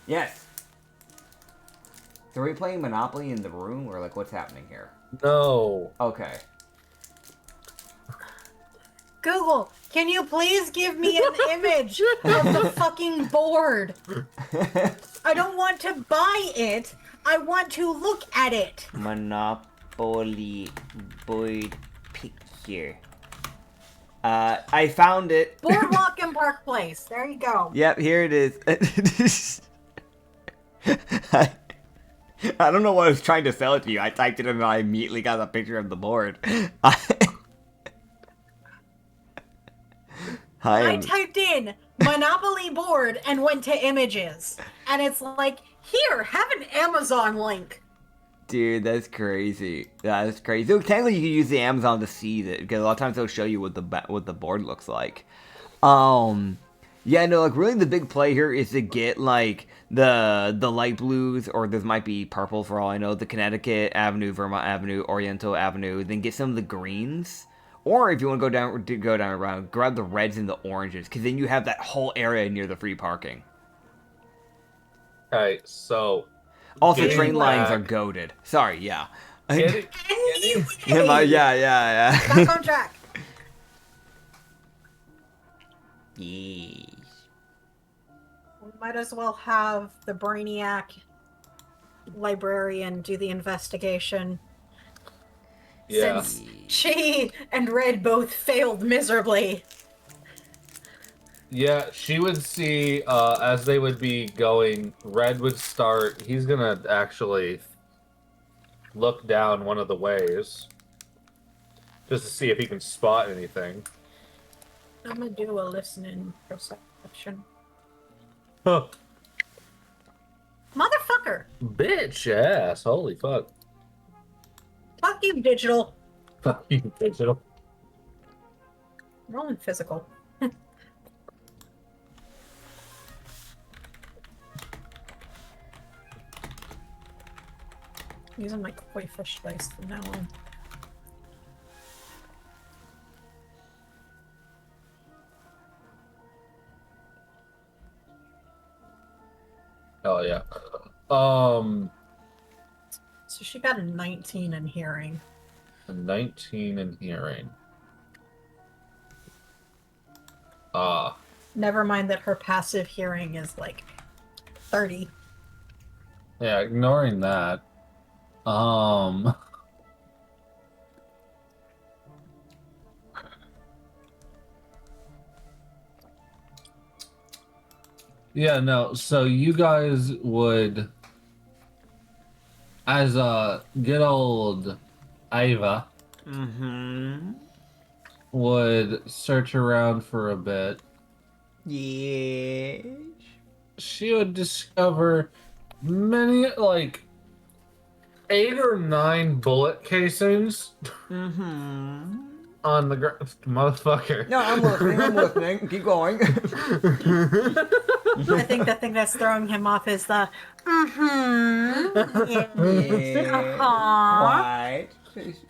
[SPEAKER 1] Yes. So are we playing Monopoly in the room, or like what's happening here?
[SPEAKER 3] No.
[SPEAKER 1] Okay.
[SPEAKER 2] Google, can you please give me an image of the fucking board? I don't want to buy it. I want to look at it.
[SPEAKER 1] Monopoly board picture. I found it.
[SPEAKER 2] Boardwalk and Park Place. There you go.
[SPEAKER 1] Yep, here it is. I don't know what I was trying to sell it to you. I typed it in and I immediately got a picture of the board.
[SPEAKER 2] I typed in Monopoly board and went to images. And it's like, here, have an Amazon link.
[SPEAKER 1] Dude, that's crazy. That's crazy. So technically, you can use the Amazon to see it because a lot of times they'll show you what the board looks like. Yeah, no, like really the big play here is to get like the light blues, or there might be purple for all I know, the Connecticut Avenue, Vermont Avenue, Oriental Avenue. Then get some of the greens, or if you want to go down around, grab the reds and the oranges, because then you have that whole area near the free parking.
[SPEAKER 3] Okay, so
[SPEAKER 1] Also, train lines are goated. Sorry, yeah.
[SPEAKER 3] Getting,
[SPEAKER 1] Yeah.
[SPEAKER 2] Back on track.
[SPEAKER 1] Yes.
[SPEAKER 2] We might as well have the Brainiac librarian do the investigation.
[SPEAKER 3] yeah.
[SPEAKER 2] Since she and Red both failed miserably.
[SPEAKER 3] Yeah, she would see, as they would be going, Red would start, he's gonna actually look down one of the ways. Just to see if he can spot anything.
[SPEAKER 2] I'm gonna do a listening perception.
[SPEAKER 3] Huh.
[SPEAKER 2] Motherfucker!
[SPEAKER 3] Bitch ass. Holy fuck.
[SPEAKER 2] Fuck you, digital.
[SPEAKER 3] Fuck you, digital.
[SPEAKER 2] Rolling physical. Using my koi fish dice from now on.
[SPEAKER 3] Oh yeah.
[SPEAKER 2] So she got a 19 in hearing.
[SPEAKER 3] 19 in hearing.
[SPEAKER 2] Never mind that her passive hearing is like 30.
[SPEAKER 3] Yeah, ignoring that. Yeah, no, so you guys would, as a good old Iva, would search around for a bit.
[SPEAKER 1] Yes.
[SPEAKER 3] She would discover many, like, 8 or 9 bullet casings on the ground. Motherfucker.
[SPEAKER 1] No, I'm listening. Keep going.
[SPEAKER 2] I think the thing that's throwing him off is the
[SPEAKER 1] Yeah.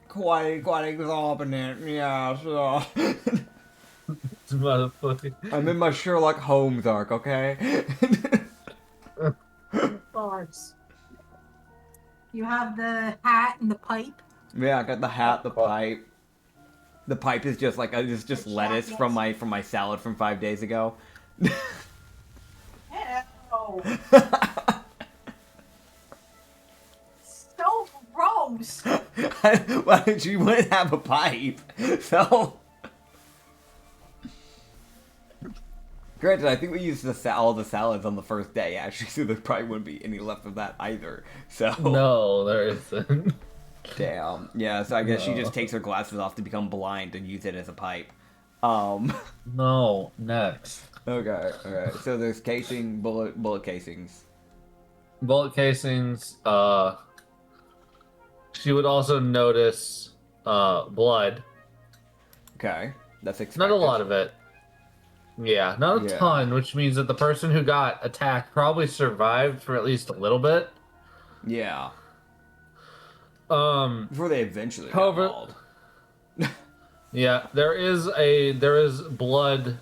[SPEAKER 1] Quite exorbitant. Yeah, so.
[SPEAKER 3] Motherfucker.
[SPEAKER 1] I'm in my Sherlock Holmes arc, okay?
[SPEAKER 2] Bars. You have the hat and the pipe.
[SPEAKER 1] Yeah, I got the hat, the pipe. The pipe is just like it's just lettuce from my salad from 5 days ago.
[SPEAKER 2] Ew. So gross.
[SPEAKER 1] Why did you wouldn't have a pipe? So. Granted, I think we used all the salads on the first day, actually, so there probably wouldn't be any left of that either. So.
[SPEAKER 3] No, there isn't.
[SPEAKER 1] Damn. Yeah, so I guess she just takes her glasses off to become blind and use it as a pipe. No,
[SPEAKER 3] next.
[SPEAKER 1] Okay, okay. So there's bullet casings.
[SPEAKER 3] Bullet casings, she would also notice, blood.
[SPEAKER 1] Okay, that's expected.
[SPEAKER 3] Not a lot of it. Yeah, not a ton, which means that the person who got attacked probably survived for at least a little bit.
[SPEAKER 1] Yeah.
[SPEAKER 3] Before
[SPEAKER 1] they eventually
[SPEAKER 3] however,
[SPEAKER 1] got mauled.
[SPEAKER 3] Yeah, there is blood,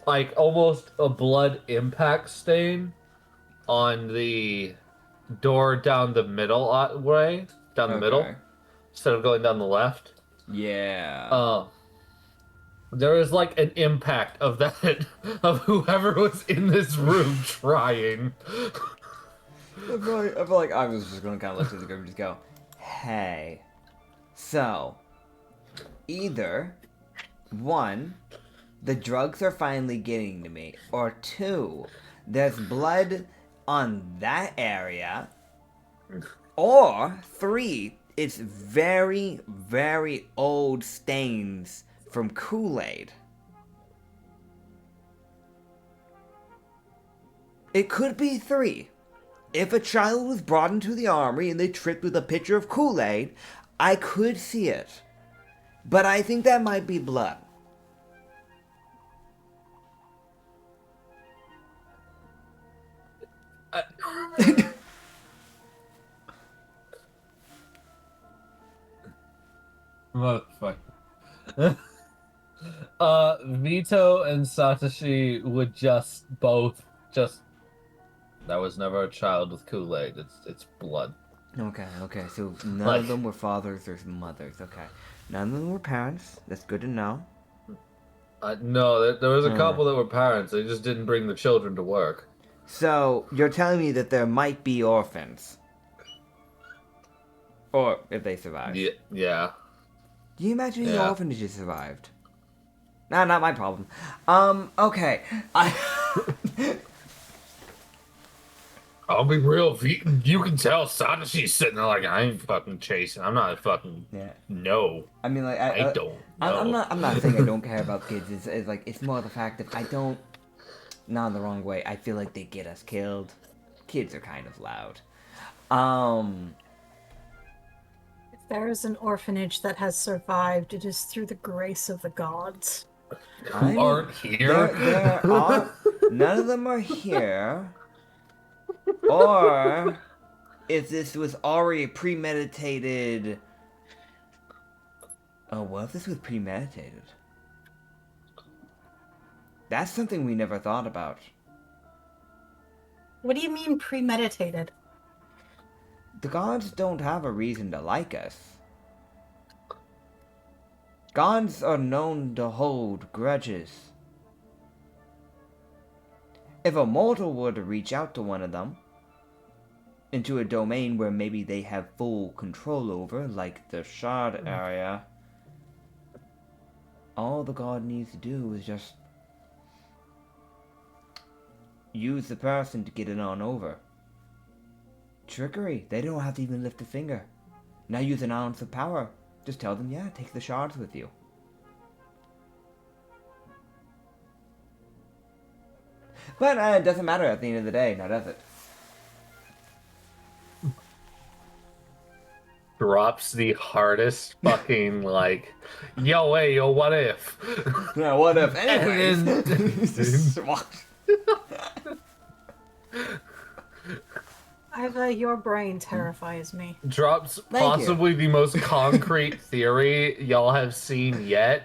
[SPEAKER 3] like almost a blood impact stain on the door down the middle way, down the middle, instead of going down the left.
[SPEAKER 1] Yeah.
[SPEAKER 3] There is like an impact of that, of whoever was in this room trying.
[SPEAKER 1] I feel like I was just going to kind of let the group and just go, hey, so, either, 1, the drugs are finally getting to me, or 2, there's blood on that area, or 3, it's very, very old stains from Kool-Aid. It could be 3. If a child was brought into the armory and they tripped with a pitcher of Kool-Aid, I could see it. But I think that might be blood.
[SPEAKER 3] Motherfucker. Vito and Satoshi would that was never a child with Kool-Aid. It's blood.
[SPEAKER 1] Okay, so none of them were fathers or mothers, okay. None of them were parents, that's good to know.
[SPEAKER 3] No, there was a couple that were parents, they just didn't bring the children to work.
[SPEAKER 1] So, you're telling me that there might be orphans? Or, if they survived.
[SPEAKER 3] Yeah.
[SPEAKER 1] Do you imagine the orphanages survived? Nah, not my problem. Okay.
[SPEAKER 3] I'll be real, you can tell Satoshi's sitting there like, I ain't fucking chasing. I'm not fucking... No.
[SPEAKER 1] I mean, like,
[SPEAKER 3] I don't know.
[SPEAKER 1] I'm not saying I don't care about kids. It's like, it's more the fact that I don't... Not in the wrong way. I feel like they get us killed. Kids are kind of loud.
[SPEAKER 2] If there is an orphanage that has survived, it is through the grace of the gods.
[SPEAKER 3] Who aren't here?
[SPEAKER 1] There are... None of them are here. Or... if this was already premeditated... Oh, well, if this was premeditated... That's something we never thought about.
[SPEAKER 2] What do you mean premeditated?
[SPEAKER 1] The gods don't have a reason to like us. Gods are known to hold grudges. If a mortal were to reach out to one of them, into a domain where maybe they have full control over, like the shard area, all the god needs to do is just use the person to get it on over. Trickery. They don't have to even lift a finger. Now use an ounce of power. Just tell them, yeah, take the shards with you. But it doesn't matter at the end of the day, now does it?
[SPEAKER 3] Drops the hardest fucking, like, yo, hey, yo, what if?
[SPEAKER 1] Yeah, what if? Anyways.
[SPEAKER 2] Iva, your brain terrifies me.
[SPEAKER 3] Drops possibly the most concrete theory y'all have seen yet,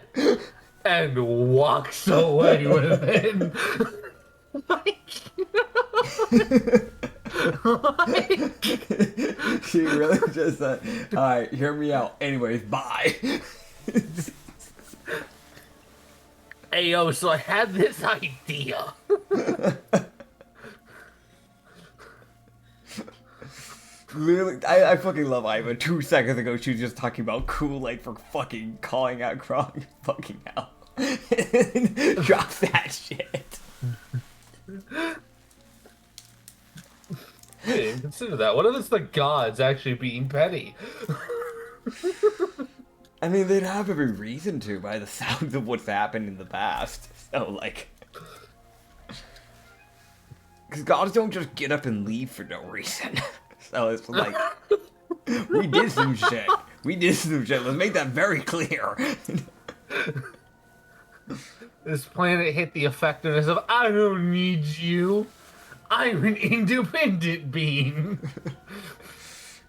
[SPEAKER 3] and walks away with it.
[SPEAKER 1] She really just said, alright, hear me out. Anyways, bye.
[SPEAKER 3] Hey, yo, so I had this idea.
[SPEAKER 1] Literally, I fucking love Iva. 2 seconds ago, she was just talking about Kool-Aid for fucking calling out Krog. Fucking hell. Drop that shit.
[SPEAKER 3] Hey, consider that. What if it's the gods actually being petty?
[SPEAKER 1] I mean, they'd have every reason to by the sounds of what's happened in the past. So, like... Because gods don't just get up and leave for no reason. So it's like... we did some shit. We did some shit. Let's make that very clear.
[SPEAKER 3] This planet hit the effectiveness of, I don't need you. I'm an independent being.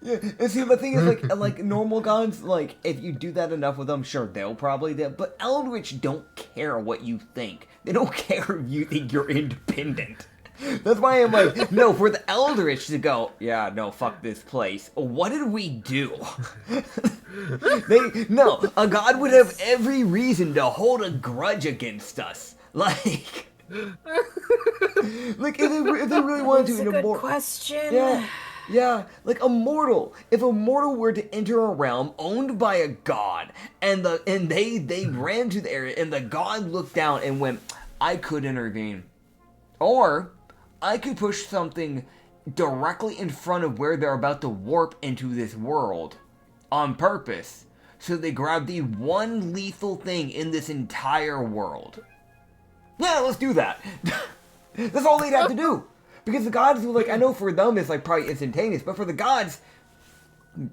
[SPEAKER 1] Yeah, and see, the thing is, like normal gods, like, if you do that enough with them, sure, they'll probably do it, but Eldritch don't care what you think. They don't care if you think you're independent. That's why I'm like, no, for the Eldritch to go, yeah, no, fuck this place. What did we do? No, a god would have every reason to hold a grudge against us. Like... like if they really wanted to,
[SPEAKER 2] That's a good question.
[SPEAKER 1] Yeah, like a mortal. If a mortal were to enter a realm owned by a god, and they ran to the area, and the god looked down and went, I could intervene, or I could push something directly in front of where they're about to warp into this world, on purpose, so they grab the one lethal thing in this entire world. Yeah, let's do that. That's all they'd have to do. Because the gods were like, I know for them it's like probably instantaneous, but for the gods,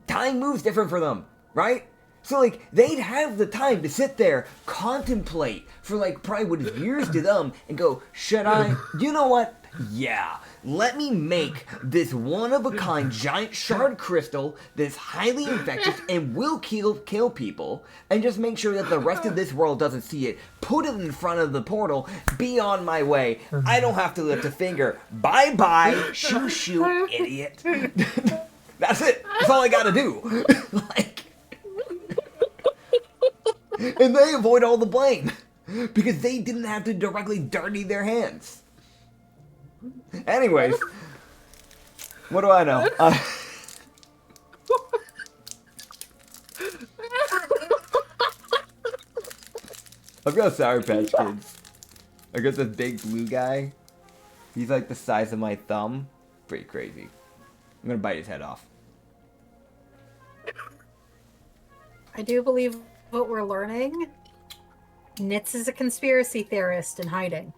[SPEAKER 1] time moves different for them, right? So like, they'd have the time to sit there, contemplate for like probably what is years to them, and go, should I? You know what? Yeah, let me make this one-of-a-kind giant shard crystal that's highly infectious and will kill people, and just make sure that the rest of this world doesn't see it. Put it in front of the portal, be on my way. I don't have to lift a finger. Bye-bye, shoo-shoo, idiot. That's it. That's all I gotta do. Like... and they avoid all the blame, because they didn't have to directly dirty their hands. Anyways, what do I know? I've got Sour Patch Kids. I got this big blue guy. He's like the size of my thumb. Pretty crazy. I'm gonna bite his head off.
[SPEAKER 2] I do believe what we're learning. Nitz is a conspiracy theorist in hiding.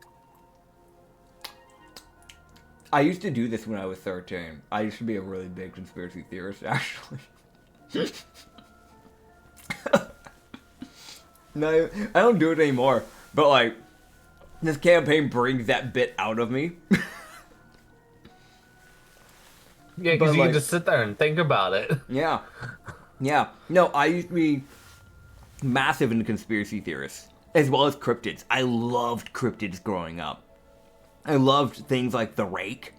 [SPEAKER 1] I used to do this when I was 13. I used to be a really big conspiracy theorist, actually. No, I don't do it anymore. But, like, this campaign brings that bit out of me.
[SPEAKER 3] Yeah, because you can just sit there and think about it.
[SPEAKER 1] Yeah. Yeah. No, I used to be massive into conspiracy theorists, as well as cryptids. I loved cryptids growing up. I loved things like the Rake,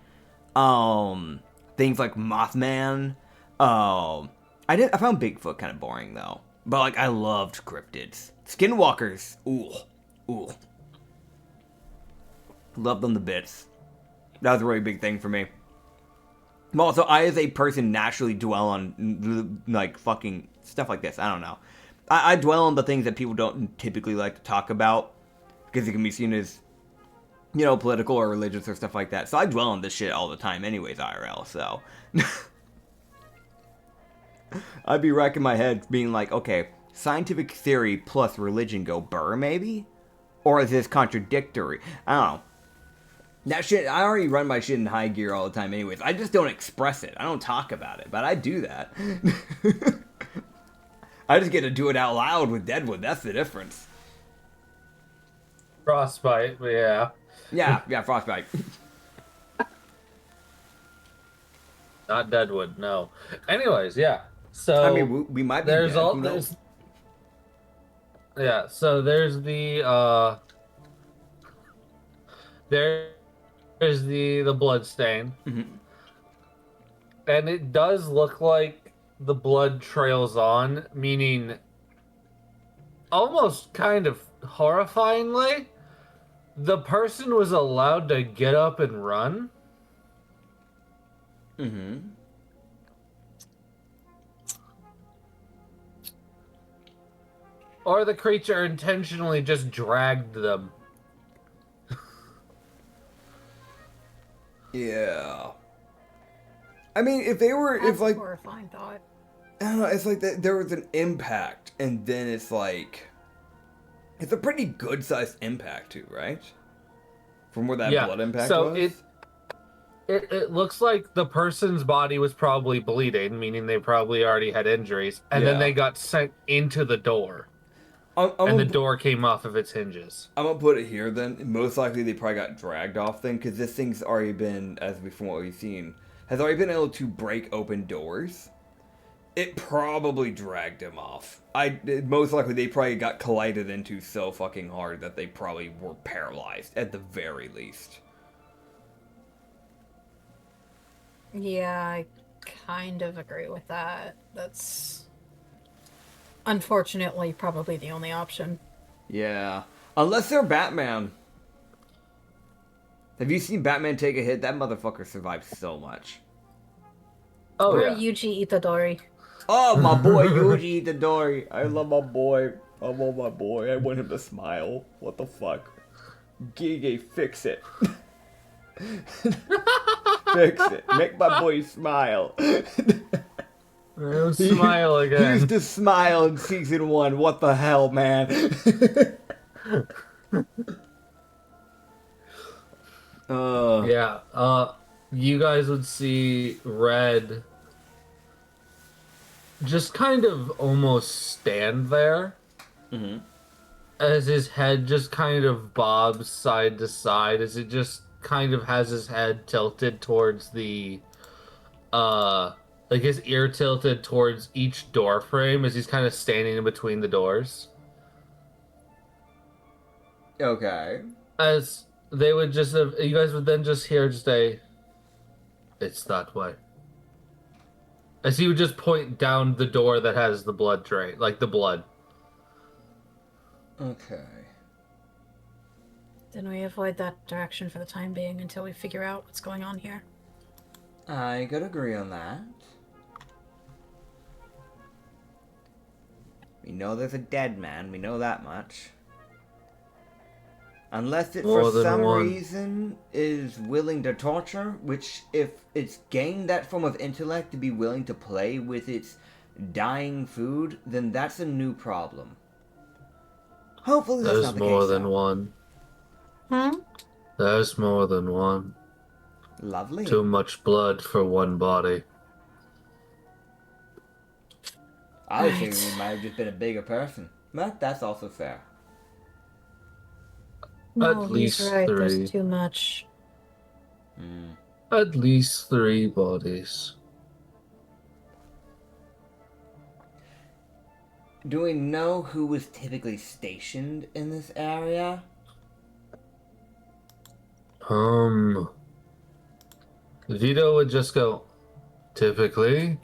[SPEAKER 1] things like Mothman. I found Bigfoot kind of boring though, but like I loved cryptids, skinwalkers. Ooh, loved them to bits. That was a really big thing for me. Well, so I, as a person, naturally dwell on like fucking stuff like this. I don't know. I dwell on the things that people don't typically like to talk about because it can be seen as, you know, political or religious or stuff like that. So I dwell on this shit all the time anyways, IRL, so. I'd be racking my head being like, okay, scientific theory plus religion go burr, maybe? Or is this contradictory? I don't know. That shit, I already run my shit in high gear all the time anyways. I just don't express it. I don't talk about it, but I do that. I just get to do it out loud with Deadwood. That's the difference.
[SPEAKER 3] Frostbite, but yeah.
[SPEAKER 1] Yeah, Frostbite.
[SPEAKER 3] Not Deadwood, no. Anyways, yeah. So
[SPEAKER 1] I mean, we might be
[SPEAKER 3] there's
[SPEAKER 1] dead.
[SPEAKER 3] all there's yeah. So there's the there's the blood stain, and it does look like the blood trails on, meaning almost kind of horrifyingly, the person was allowed to get up and run. Or the creature intentionally just dragged them.
[SPEAKER 1] Yeah. I mean, if they were,
[SPEAKER 2] That's
[SPEAKER 1] if like,
[SPEAKER 2] a horrifying thought.
[SPEAKER 1] I don't know, it's like that there was an impact, and then it's like, it's a pretty good sized impact too, right? From where that blood impact was.
[SPEAKER 3] It looks like the person's body was probably bleeding, meaning they probably already had injuries, and then they got sent into the door. And the door came off of its hinges.
[SPEAKER 1] I'm gonna put it here then. Most likely they probably got dragged off then, because this thing's already been, from what we've seen, has already been able to break open doors. It probably dragged him off. Most likely they probably got collided into so fucking hard that they probably were paralyzed, at the very least.
[SPEAKER 2] Yeah, I kind of agree with that. That's unfortunately probably the only option.
[SPEAKER 1] Yeah. Unless they're Batman. Have you seen Batman take a hit? That motherfucker survived so much.
[SPEAKER 3] Oh,
[SPEAKER 2] or
[SPEAKER 3] yeah.
[SPEAKER 2] Yuji Itadori.
[SPEAKER 1] Oh, my boy Yuji Itadori. I love my boy. I love my boy. I want him to smile. What the fuck? Gigi, fix it. Fix it. Make my boy smile.
[SPEAKER 3] Smile again.
[SPEAKER 1] He used to smile in season 1. What the hell, man?
[SPEAKER 3] Yeah. You guys would see Red just kind of almost stand there. As his head just kind of bobs side to side, as it just kind of has his head tilted towards the like his ear tilted towards each door frame as he's kind of standing in between the doors.
[SPEAKER 1] Okay.
[SPEAKER 3] As they would just have, you guys would then just hear just it's that way. As he would just point down the door that has the blood drain, like the blood.
[SPEAKER 1] Okay.
[SPEAKER 2] Then we avoid that direction for the time being until we figure out what's going on here.
[SPEAKER 1] I could agree on that. We know there's a dead man, we know that much. Unless it for some reason is willing to torture, which if it's gained that form of intellect to be willing to play with its dying food, then that's a new problem. Hopefully that's not the case.
[SPEAKER 3] There's more than one. There's more than one.
[SPEAKER 1] Lovely.
[SPEAKER 3] Too much blood for one body.
[SPEAKER 1] I was thinking we might have just been a bigger person. But that's also fair.
[SPEAKER 2] No,
[SPEAKER 3] At
[SPEAKER 2] he's
[SPEAKER 3] least
[SPEAKER 2] right.
[SPEAKER 3] 3.
[SPEAKER 2] There's too much.
[SPEAKER 3] At least 3 bodies.
[SPEAKER 1] Do we know who was typically stationed in this area?
[SPEAKER 3] Vito would just go, typically,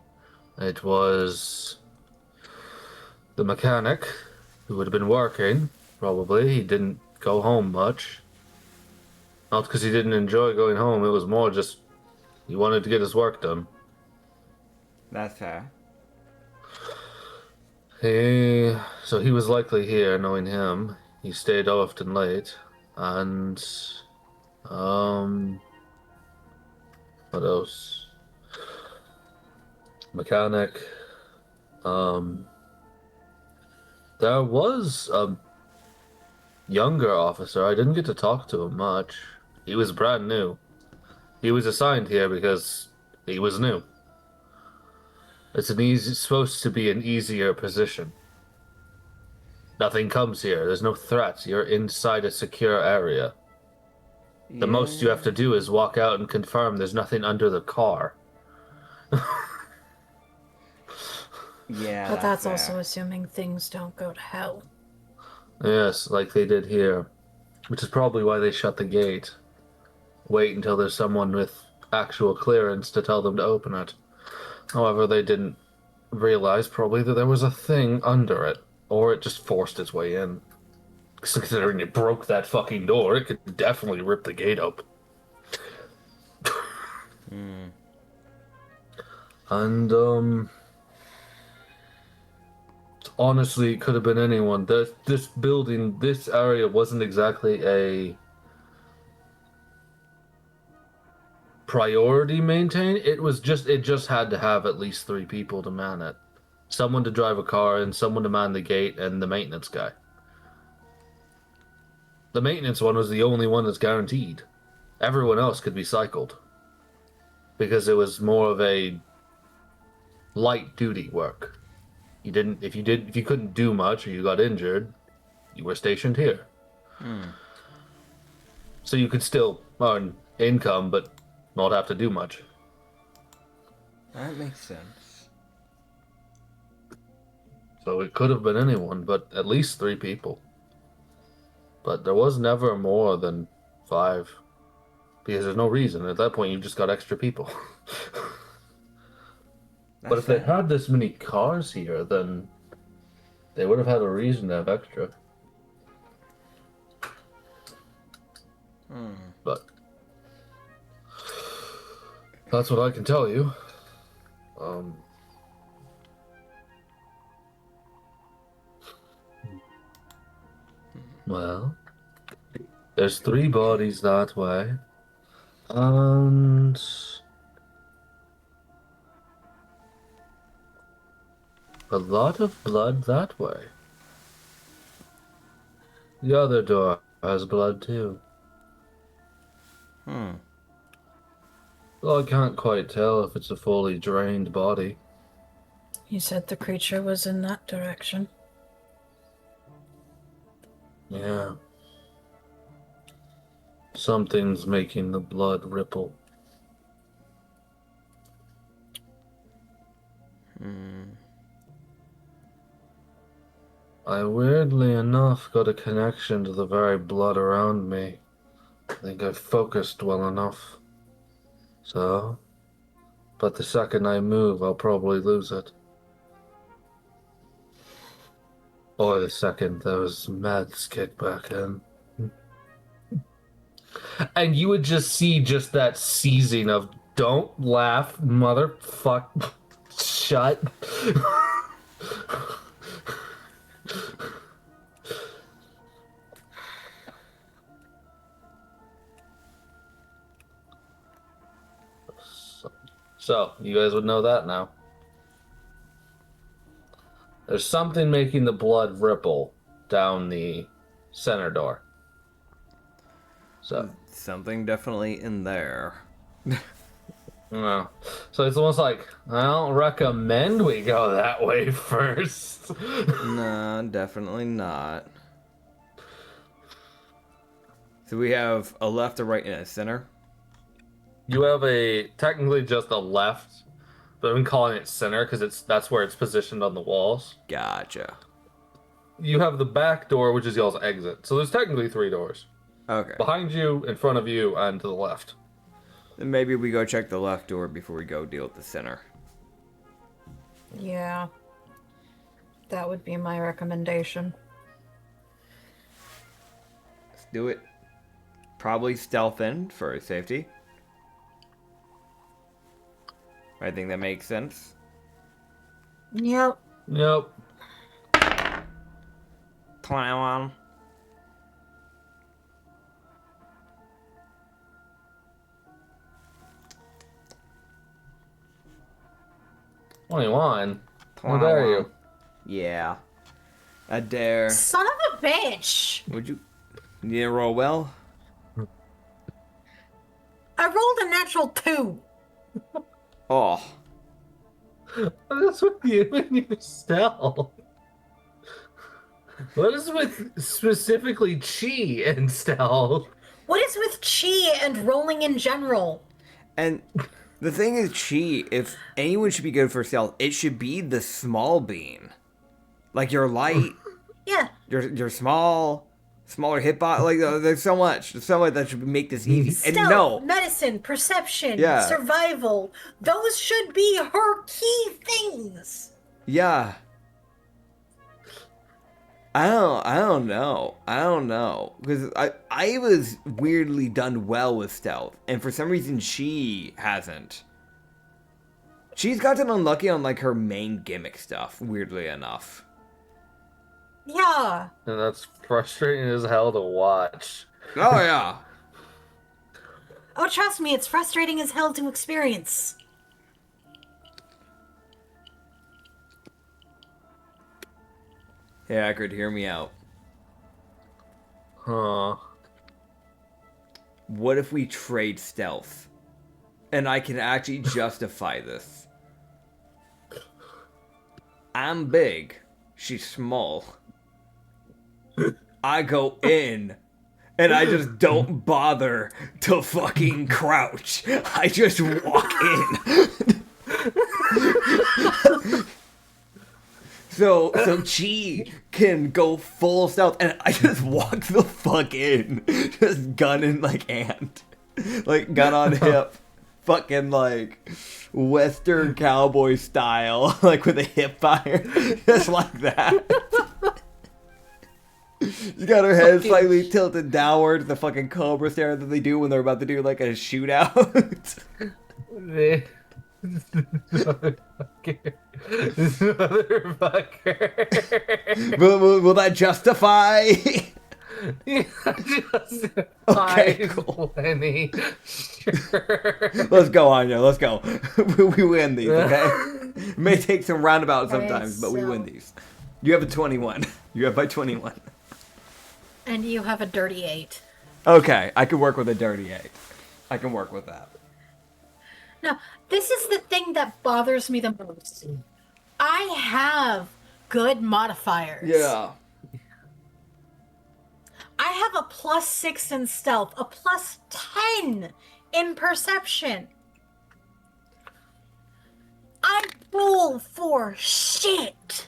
[SPEAKER 3] it was the mechanic who would have been working, probably. He didn't go home much. Not because he didn't enjoy going home, it was more just he wanted to get his work done.
[SPEAKER 1] That's fair.
[SPEAKER 3] So he was likely here, knowing him. He stayed often late. And, what else? Mechanic. There was a younger officer. I didn't get to talk to him much. He was brand new. He was assigned here because he was new. It's supposed to be an easier position. Nothing comes here. There's no threats. You're inside a secure area. The most you have to do is walk out and confirm there's nothing under the car.
[SPEAKER 1] Yeah,
[SPEAKER 2] But that's
[SPEAKER 1] fair.
[SPEAKER 2] also assuming things don't go to hell.
[SPEAKER 3] Yes, like they did here. Which is probably why they shut the gate. Wait until there's someone with actual clearance to tell them to open it. However, they didn't realize probably that there was a thing under it. Or it just forced its way in. Considering it broke that fucking door, it could definitely rip the gate up. And, honestly, it could have been anyone. This building, this area wasn't exactly a priority maintain. It just had to have at least 3 people to man it. Someone to drive a car and someone to man the gate and the maintenance guy. The maintenance one was the only one that's guaranteed. Everyone else could be cycled. Because it was more of a light duty work. If you couldn't do much or you got injured, you were stationed here. So you could still earn income but not have to do much.
[SPEAKER 1] That makes sense.
[SPEAKER 3] So it could have been anyone, but at least 3 people. But there was never more than 5. Because there's no reason. At that point, you've just got extra people. But if they had this many cars here, then they would have had a reason to have extra. But that's what I can tell you. Well, there's 3 bodies that way, and a lot of blood that way. The other door has blood too. Well, I can't quite tell if it's a fully drained body.
[SPEAKER 2] You said the creature was in that direction.
[SPEAKER 3] Yeah. Something's making the blood ripple. I weirdly enough got a connection to the very blood around me. I think I focused well enough. So, but the second I move, I'll probably lose it. Or the second those meds kick back in. And you would just see just that seizing of, don't laugh, motherfuck, shut. So, you guys would know that now. There's something making the blood ripple down the center door. So,
[SPEAKER 1] Something definitely in there.
[SPEAKER 3] No. So it's almost like, I don't recommend we go that way first.
[SPEAKER 1] No, definitely not. So we have a left, a right, and a center.
[SPEAKER 3] You have technically just a left, but I'm calling it center because that's where it's positioned on the walls.
[SPEAKER 1] Gotcha.
[SPEAKER 3] You have the back door, which is y'all's exit. So there's technically 3 doors.
[SPEAKER 1] Okay.
[SPEAKER 3] Behind you, in front of you, and to the left.
[SPEAKER 1] Then maybe we go check the left door before we go deal with the center.
[SPEAKER 2] Yeah. That would be my recommendation.
[SPEAKER 1] Let's do it. Probably stealth in for safety. I think that makes sense.
[SPEAKER 2] Yep.
[SPEAKER 3] Yep.
[SPEAKER 1] 21.
[SPEAKER 3] What dare you?
[SPEAKER 1] Yeah. I dare.
[SPEAKER 2] Son of a bitch!
[SPEAKER 1] Would you? You didn't roll well?
[SPEAKER 2] I rolled a natural 2.
[SPEAKER 1] Oh.
[SPEAKER 3] What is with you and your stealth? What is with specifically Chi and stealth?
[SPEAKER 2] What is with chi and rolling in general?
[SPEAKER 1] And the thing is, Chi, if anyone should be good for stealth, it should be the small bean. Like, you're light,
[SPEAKER 2] Yeah.
[SPEAKER 1] you're small, smaller hitbox. Like, there's so much that should make this easy. And
[SPEAKER 2] Stealth,
[SPEAKER 1] no,
[SPEAKER 2] medicine, perception,
[SPEAKER 1] Yeah.
[SPEAKER 2] survival. Those should be her key things.
[SPEAKER 1] yeah. I don't know. Because I was weirdly done well with stealth. And for some reason, she hasn't. She's gotten unlucky on, like, her main gimmick stuff, weirdly enough.
[SPEAKER 2] Yeah.
[SPEAKER 3] And that's frustrating as hell to watch.
[SPEAKER 1] Oh, yeah.
[SPEAKER 2] Oh, trust me, it's frustrating as hell to experience.
[SPEAKER 1] Hey, Acrid, hear me out.
[SPEAKER 3] Huh.
[SPEAKER 1] What if we trade stealth? And I can actually justify this. I'm big. She's small. I go in. And I just don't bother to fucking crouch. I just walk in. So Chi can go full stealth, and I just walk the fuck in. Just gun in, like, hand. Like, gun on hip. Fucking, like, Western cowboy style. Like, with a hip fire. Just like that. She's got her head slightly tilted downward, the fucking cobra stare that they do when they're about to do, like, a shootout.
[SPEAKER 3] Motherfucker.
[SPEAKER 1] Will that justify? Okay, cool.
[SPEAKER 3] Plenty. Sure.
[SPEAKER 1] Let's go, Anya. Let's go. We win these, okay? It may take some roundabouts sometimes, but we win these. You have a 21. You have my 21.
[SPEAKER 2] And you have a dirty 8.
[SPEAKER 1] Okay, I can work with a dirty 8. I can work with that.
[SPEAKER 2] Now, this is the thing that bothers me the most. I have good modifiers.
[SPEAKER 1] Yeah.
[SPEAKER 2] I have a +6 in stealth, a +10 in perception. I roll for shit.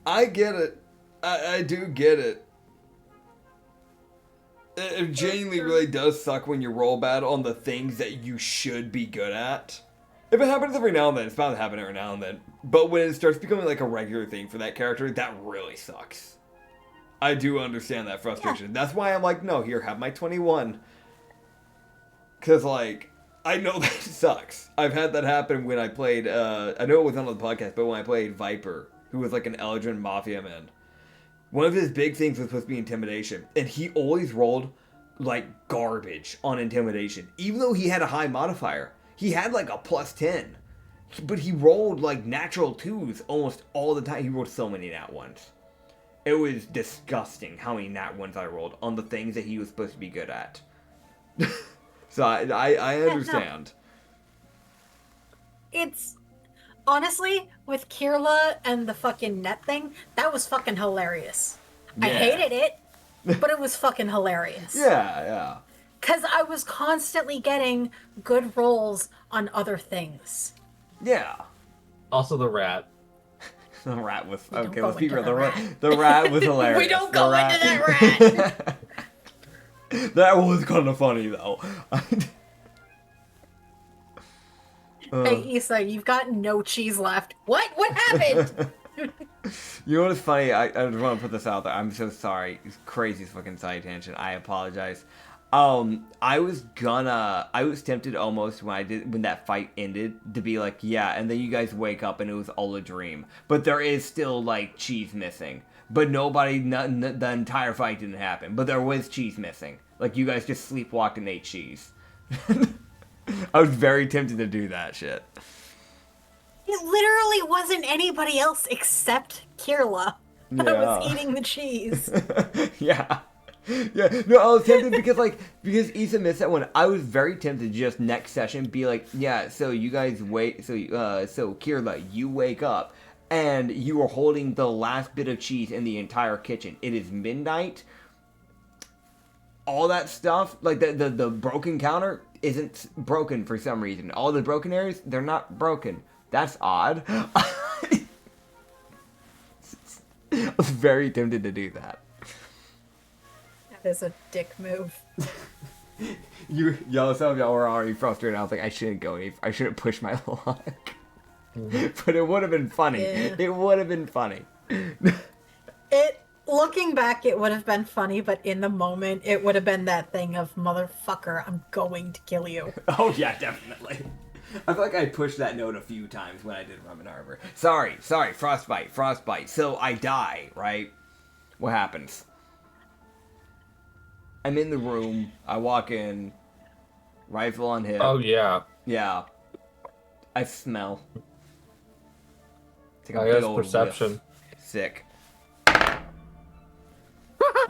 [SPEAKER 1] I get it. I do get it. It genuinely really does suck when you roll bad on the things that you should be good at. If it happens every now and then, it's bound to happen every now and then. But when it starts becoming like a regular thing for that character, that really sucks. I do understand that frustration. Yeah. That's why I'm like, no, here, have my 21. Because, like, I know that sucks. I've had that happen when I played, I know it was on the podcast, but when I played Viper, who was like an Eldrin Mafia man. One of his big things was supposed to be intimidation, and he always rolled like garbage on intimidation. Even though he had a high modifier, he had like a +10, but he rolled like natural 2s almost all the time. He rolled so many nat 1s. It was disgusting how many nat 1s I rolled on the things that he was supposed to be good at. So I understand.
[SPEAKER 2] It's honestly with Kirla and the fucking net thing, that was fucking hilarious.
[SPEAKER 1] Yeah.
[SPEAKER 2] I hated it, but it was fucking hilarious.
[SPEAKER 1] Yeah.
[SPEAKER 2] Because I was constantly getting good rolls on other things.
[SPEAKER 1] Yeah.
[SPEAKER 3] Also the rat.
[SPEAKER 1] The rat was
[SPEAKER 2] We don't
[SPEAKER 1] okay.
[SPEAKER 2] go
[SPEAKER 1] Let's be
[SPEAKER 2] into
[SPEAKER 1] real.
[SPEAKER 2] the
[SPEAKER 1] The rat was hilarious.
[SPEAKER 2] We don't go into that rat.
[SPEAKER 1] That was kind of funny though.
[SPEAKER 2] Hey, Issa, you've got no cheese left. What? What happened?
[SPEAKER 1] You know what's funny? I just want to put this out there. I'm so sorry. It's crazy fucking side tangent. I apologize. I was tempted almost when that fight ended to be like, yeah, and then you guys wake up and it was all a dream. But there is still like cheese missing. But the entire fight didn't happen. But there was cheese missing. Like you guys just sleepwalked and ate cheese. I was very tempted to do that shit.
[SPEAKER 2] It literally wasn't anybody else except Kirla that was eating the cheese.
[SPEAKER 1] Yeah. Yeah, no, I was tempted because Issa missed that one. I was very tempted to just next session be like, yeah, so you guys wait, so Kirla, you wake up, and you are holding the last bit of cheese in the entire kitchen. It is midnight. All that stuff, like the broken counter isn't broken for some reason. All the broken areas, they're not broken. That's odd. I was very tempted to do that.
[SPEAKER 2] That is a dick move.
[SPEAKER 1] Some of y'all were already frustrated. I was like, I shouldn't go I shouldn't push my luck. But it would have been funny.
[SPEAKER 2] Yeah.
[SPEAKER 1] It would have been funny.
[SPEAKER 2] Looking back, it would have been funny, but in the moment, it would have been that thing of, motherfucker, I'm going to kill you.
[SPEAKER 1] Oh, yeah, definitely. I feel like I pushed that note a few times when I did Rum and Arbor. Sorry, Frostbite. So I die, right? What happens? I'm in the room. I walk in. Rifle on hip.
[SPEAKER 3] Oh, yeah.
[SPEAKER 1] Yeah. I smell. Take
[SPEAKER 3] I guess perception.
[SPEAKER 1] Whiff. Sick.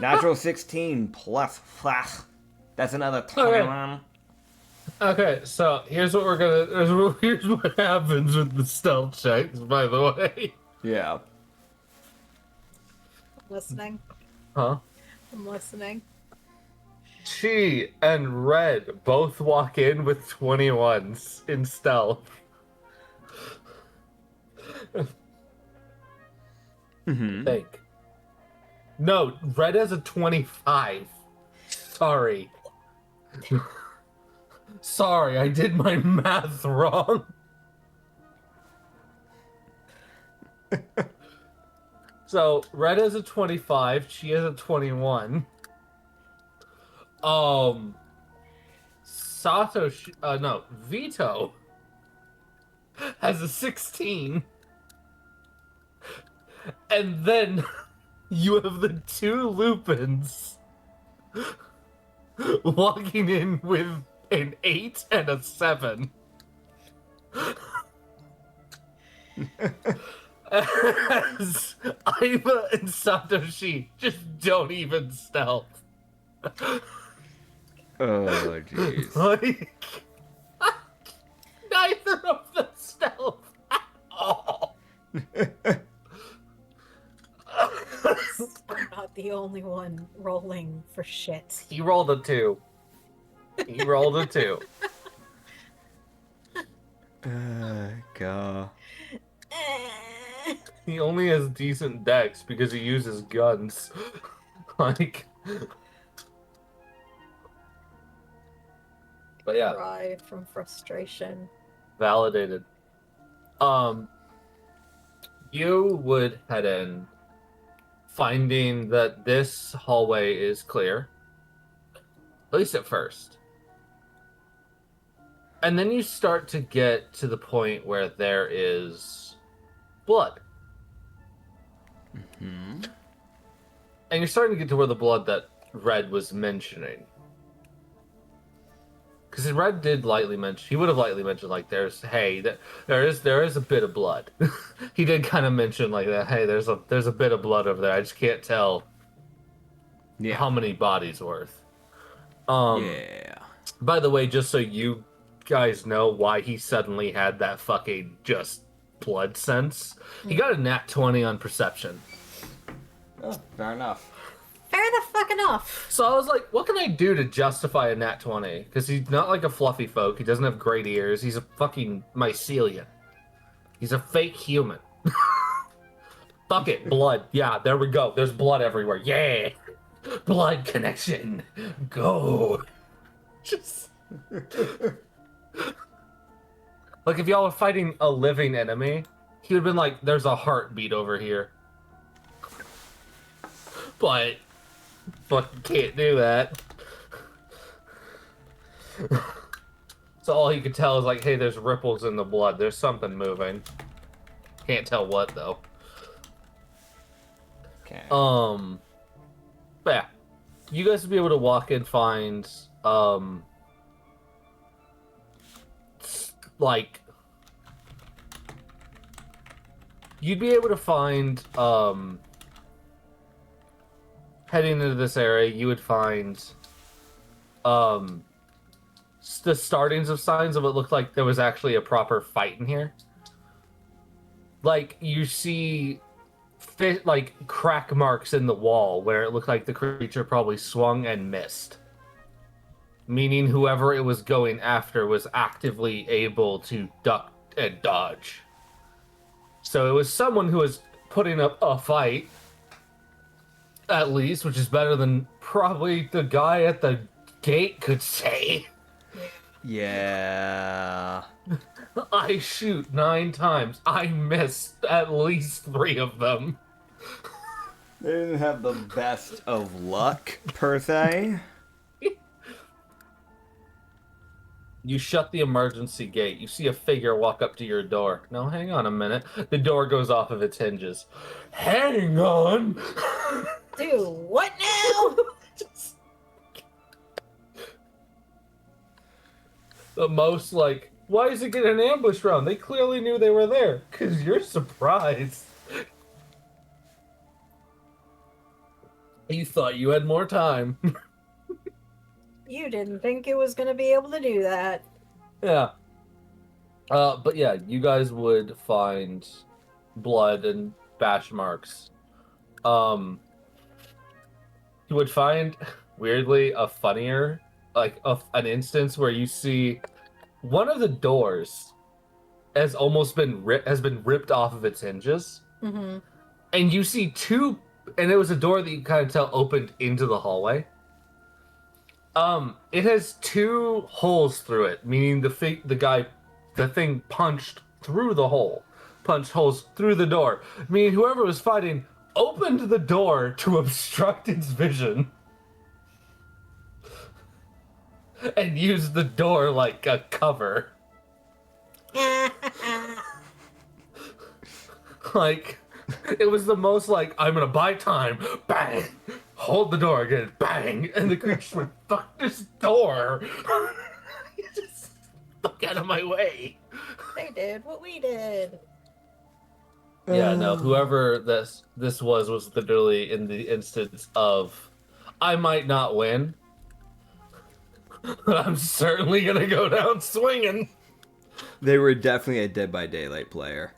[SPEAKER 1] Natural 16 plus flash. That's another 21.
[SPEAKER 3] Okay, so here's what happens with the stealth checks, by the way.
[SPEAKER 1] Yeah.
[SPEAKER 2] I'm listening.
[SPEAKER 3] Huh?
[SPEAKER 2] I'm listening.
[SPEAKER 3] Chi and Red both walk in with 21s in stealth. Think. No, Red has a 25. Sorry. Sorry, I did my math wrong. So, Red has a 25, she has a 21. Vito has a 16. And then you have the two Lupins walking in with an 8 and a 7. As Iva and Satoshi just don't even stealth.
[SPEAKER 1] Oh, jeez.
[SPEAKER 3] Like, neither of them stealth at all.
[SPEAKER 2] I'm not the only one rolling for shit.
[SPEAKER 3] He rolled a 2.
[SPEAKER 1] God.
[SPEAKER 3] He only has decent dex because he uses guns. Like... But yeah.
[SPEAKER 2] Cry from frustration.
[SPEAKER 3] Validated. You would head in, finding that this hallway is clear. At least at first. And then you start to get to the point where there is blood.
[SPEAKER 1] Mm-hmm.
[SPEAKER 3] And you're starting to get to where the blood that Red was mentioning. Because Red did lightly mention, he would have lightly mentioned, like, there is a bit of blood. He did kind of mention, like, that, hey, there's a bit of blood over there. I just can't tell how many bodies worth.
[SPEAKER 1] Yeah.
[SPEAKER 3] By the way, just so you guys know why he suddenly had that fucking just blood sense, he got a nat 20 on perception.
[SPEAKER 1] Oh, fair enough.
[SPEAKER 2] Fair the fuck enough.
[SPEAKER 3] So I was like, what can I do to justify a nat 20? Because he's not like a fluffy folk. He doesn't have great ears. He's a fucking mycelium. He's a fake human. Fuck it, blood. Yeah, there we go. There's blood everywhere. Yeah! Blood connection. Go. Just... Like, if y'all were fighting a living enemy, he would have been like, there's a heartbeat over here. But... fucking can't do that. So all he could tell is like, hey, there's ripples in the blood. There's something moving. Can't tell what, though.
[SPEAKER 1] Okay.
[SPEAKER 3] But yeah. You guys would be able to walk and find, like... You'd be able to find, heading into this area, you would find, the startings of signs of it looked like there was actually a proper fight in here. Like, you see, like, crack marks in the wall where it looked like the creature probably swung and missed. Meaning whoever it was going after was actively able to duck and dodge. So it was someone who was putting up a fight, at least, which is better than probably the guy at the gate could say.
[SPEAKER 1] Yeah.
[SPEAKER 3] I shoot 9 times. I missed at least 3 of them.
[SPEAKER 1] They didn't have the best of luck, per se.
[SPEAKER 3] You shut the emergency gate. You see a figure walk up to your door. No, hang on a minute. The door goes off of its hinges. Hang on!
[SPEAKER 2] Dude, what now?
[SPEAKER 3] The most, like, why is it getting an ambush round? They clearly knew they were there. Because you're surprised. You thought you had more time.
[SPEAKER 2] You didn't think it was going to be able to do that.
[SPEAKER 3] Yeah. But yeah, you guys would find blood and bash marks. You would find, weirdly, a funnier, like, an instance where you see one of the doors has almost been ripped off of its hinges.
[SPEAKER 2] Mm-hmm.
[SPEAKER 3] And you see 2, and it was a door that you kind of tell opened into the hallway. It has 2 holes through it, meaning the thing punched through the hole. Punched holes through the door. Meaning whoever was fighting opened the door to obstruct its vision. And used the door like a cover. Like, it was the most like, I'm gonna buy time, bang! Hold the door again, bang! And the creature went, fuck this door! Just fuck out of my way!
[SPEAKER 2] They did what we did.
[SPEAKER 3] Yeah, no, whoever this was literally in the instance of, I might not win, but I'm certainly gonna go down swinging!
[SPEAKER 1] They were definitely a Dead by Daylight player.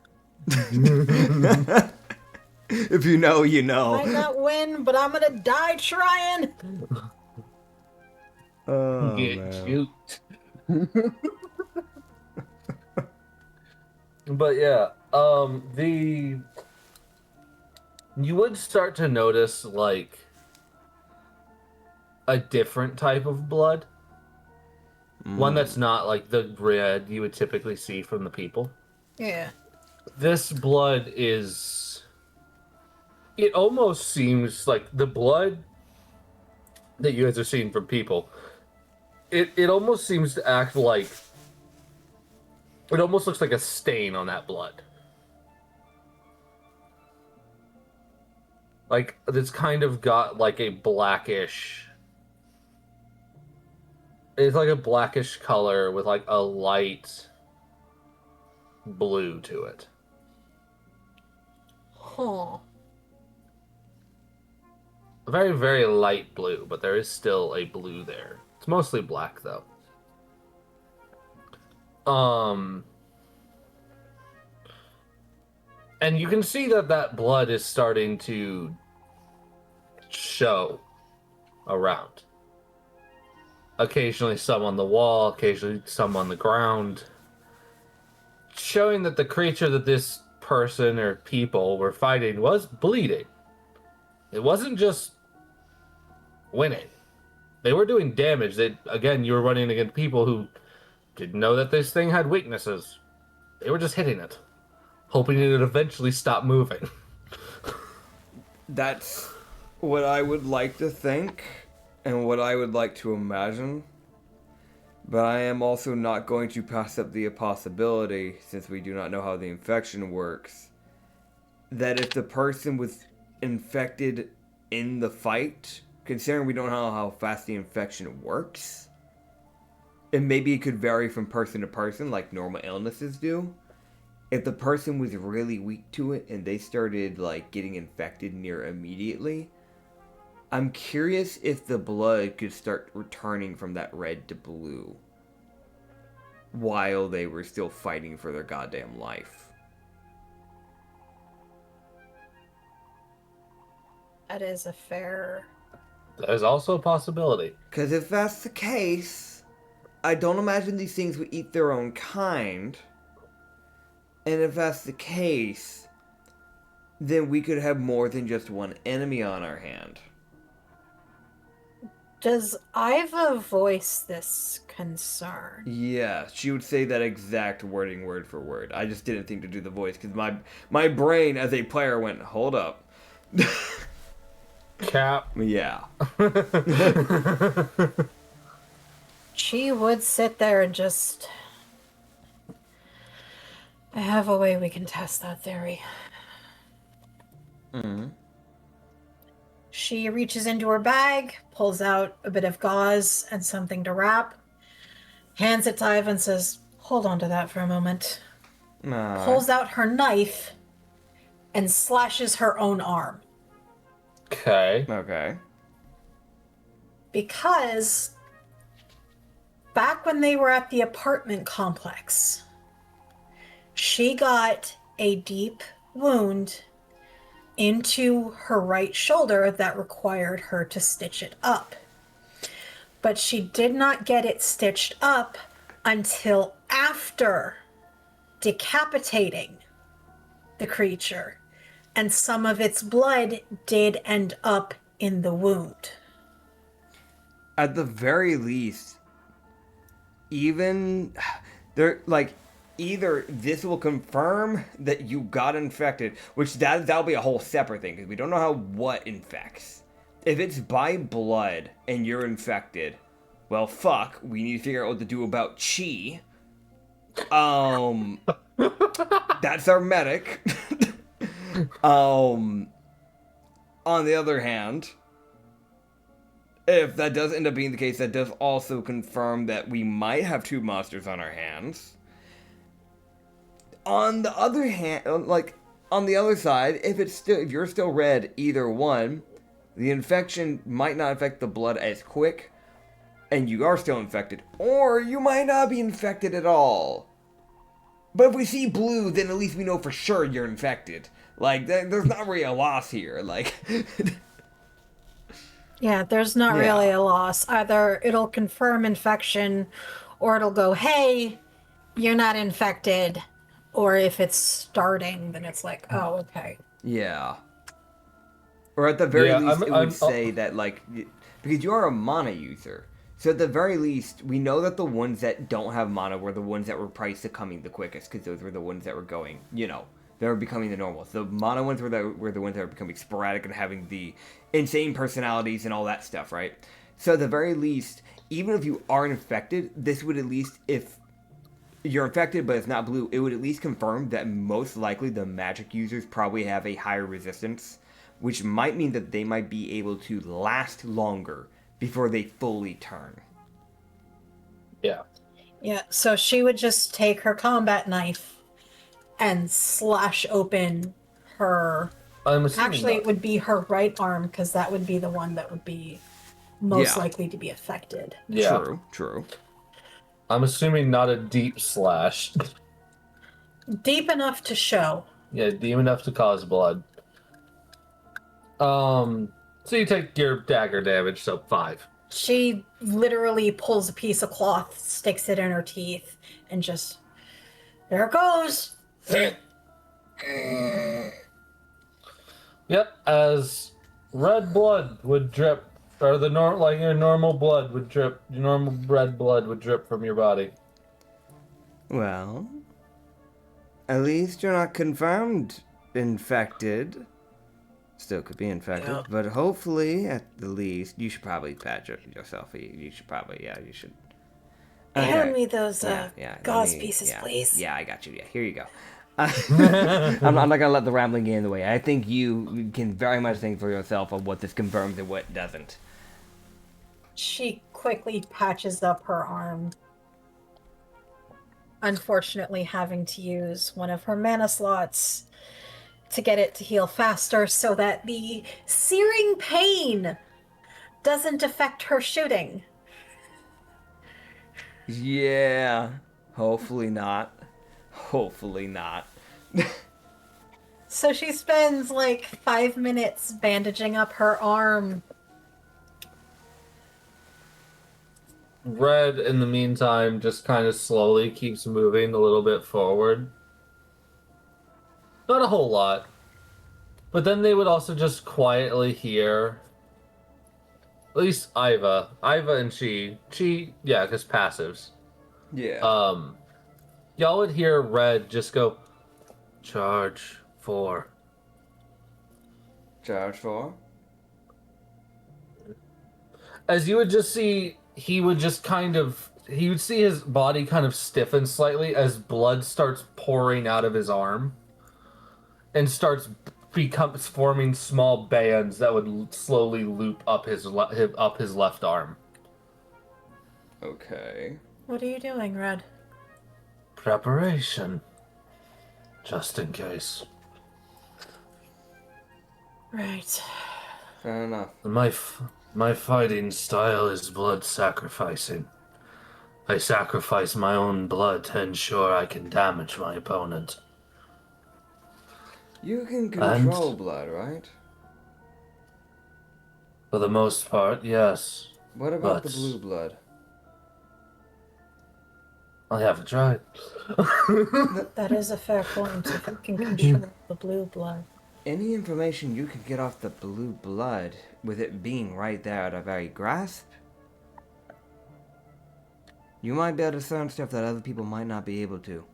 [SPEAKER 1] If you know, you know.
[SPEAKER 2] Might not win, but I'm gonna die trying.
[SPEAKER 1] Oh,
[SPEAKER 3] Get
[SPEAKER 1] man.
[SPEAKER 3] juked. But yeah, you would start to notice, like, a different type of blood. One that's not like the red you would typically see from the people.
[SPEAKER 2] Yeah.
[SPEAKER 3] This blood is... It almost seems like the blood that you guys are seeing from people, it almost seems to act like... It almost looks like a stain on that blood. Like, it's kind of got like a blackish... It's like a blackish color with like a light blue to it.
[SPEAKER 2] Huh.
[SPEAKER 3] A very, very light blue, but there is still a blue there. It's mostly black, though. And you can see that blood is starting to show around. Occasionally some on the wall, occasionally some on the ground. Showing that the creature that this person or people were fighting was bleeding. It wasn't just winning. They were doing damage. Again, you were running against people who didn't know that this thing had weaknesses. They were just hitting it, hoping it would eventually stop moving.
[SPEAKER 1] That's what I would like to think, and what I would like to imagine. But I am also not going to pass up the possibility, since we do not know how the infection works, that if the person was infected in the fight, considering we don't know how fast the infection works, and maybe it could vary from person to person like normal illnesses do, if the person was really weak to it and they started like getting infected near immediately, I'm curious if the blood could start returning from that red to blue while they were still fighting for their goddamn life.
[SPEAKER 2] That is a fair...
[SPEAKER 3] That is also a possibility.
[SPEAKER 1] Because if that's the case, I don't imagine these things would eat their own kind. And if that's the case, then we could have more than just one enemy on our hand.
[SPEAKER 2] Does Iva voice this concern?
[SPEAKER 1] Yeah, she would say that exact wording word for word. I just didn't think to do the voice because my brain as a player went, hold up.
[SPEAKER 3] Cap.
[SPEAKER 1] Yeah.
[SPEAKER 2] She would sit there and just... I have a way we can test that theory.
[SPEAKER 1] Mm-hmm.
[SPEAKER 2] She reaches into her bag, pulls out a bit of gauze and something to wrap, hands it to Iva and says, hold on to that for a moment. Pulls out her knife and slashes her own arm.
[SPEAKER 1] Okay.
[SPEAKER 2] Because back when they were at the apartment complex, she got a deep wound into her right shoulder that required her to stitch it up. But she did not get it stitched up until after decapitating the creature, and some of its blood did end up in the wound.
[SPEAKER 1] At the very least, even there, like, either this will confirm that you got infected, which that'll be a whole separate thing because we don't know what infects. If it's by blood and you're infected, well, fuck, we need to figure out what to do about Chi. That's our medic. On the other hand, if that does end up being the case, that does also confirm that we might have two monsters on our hands. On the other hand, like, on the other side, if you're still red, either one, the infection might not affect the blood as quick, and you are still infected, or you might not be infected at all. But if we see blue, then at least we know for sure you're infected. Like, there's not really a loss here, like...
[SPEAKER 2] Yeah, there's not really a loss. Either it'll confirm infection, or it'll go, hey, you're not infected. Or if it's starting, then it's like, oh, okay.
[SPEAKER 1] Yeah. Or at the very least, it would say that, like, because you are a mana user. So at the very least, we know that the ones that don't have mana were the ones that were probably succumbing the quickest, because those were the ones that were going, they were becoming the normals. The mana ones were the ones that were becoming sporadic and having the insane personalities and all that stuff, right? So at the very least, even if you are infected, this would at least, if you're infected but it's not blue, it would at least confirm that most likely the magic users probably have a higher resistance, which might mean that they might be able to last longer before they fully turn.
[SPEAKER 3] Yeah.
[SPEAKER 2] Yeah, so she would just take her combat knife and slash open her... Actually, it would be her right arm, because that would be the one that would be most likely to be affected.
[SPEAKER 3] Yeah.
[SPEAKER 1] True.
[SPEAKER 3] I'm assuming not a deep slash.
[SPEAKER 2] Deep enough to show.
[SPEAKER 3] Yeah, deep enough to cause blood. So you take your dagger damage, so 5.
[SPEAKER 2] She literally pulls a piece of cloth, sticks it in her teeth, and just, there it goes.
[SPEAKER 3] Yep, as red blood would drip, or like your normal blood would drip, your normal red blood would drip from your body.
[SPEAKER 1] Well, at least you're not confirmed infected. Still could be infected,
[SPEAKER 2] Yeah.
[SPEAKER 1] but hopefully, at the least, you should probably patch yourself. You should probably, you should.
[SPEAKER 2] Hand me those gauze
[SPEAKER 1] let me-
[SPEAKER 2] pieces,
[SPEAKER 1] yeah,
[SPEAKER 2] please.
[SPEAKER 1] Yeah, I got you. Yeah, here you go. I'm not gonna let the rambling get in the way. I think you can very much think for yourself of what this confirms and what doesn't.
[SPEAKER 2] She quickly patches up her arm. Unfortunately, having to use one of her mana slots to get it to heal faster so that the searing pain doesn't affect her shooting.
[SPEAKER 1] Yeah, hopefully not. Hopefully not.
[SPEAKER 2] So she spends like 5 minutes bandaging up her arm.
[SPEAKER 3] Red, in the meantime, just kind of slowly keeps moving a little bit forward. Not a whole lot. But then they would also just quietly hear, at least Iva and Chi, yeah, because passives.
[SPEAKER 1] Yeah.
[SPEAKER 3] Y'all would hear Red just go, charge 4.
[SPEAKER 1] Charge 4.
[SPEAKER 3] As you would just see, he would see his body kind of stiffen slightly as blood starts pouring out of his arm and becomes forming small bands that would slowly loop up his left arm.
[SPEAKER 1] Okay.
[SPEAKER 2] What are you doing, Red?
[SPEAKER 3] Preparation. Just in case.
[SPEAKER 2] Right.
[SPEAKER 1] Fair enough.
[SPEAKER 3] My fighting style is blood sacrificing. I sacrifice my own blood to ensure I can damage my opponent.
[SPEAKER 1] You can control blood, right?
[SPEAKER 3] For the most part, yes.
[SPEAKER 1] What about
[SPEAKER 3] But
[SPEAKER 1] the blue blood?
[SPEAKER 3] I haven't tried.
[SPEAKER 2] That is a fair point. If you can control the blue blood.
[SPEAKER 1] Any information you can get off the blue blood, with it being right there at our very grasp, you might be able to discern stuff that other people might not be able to.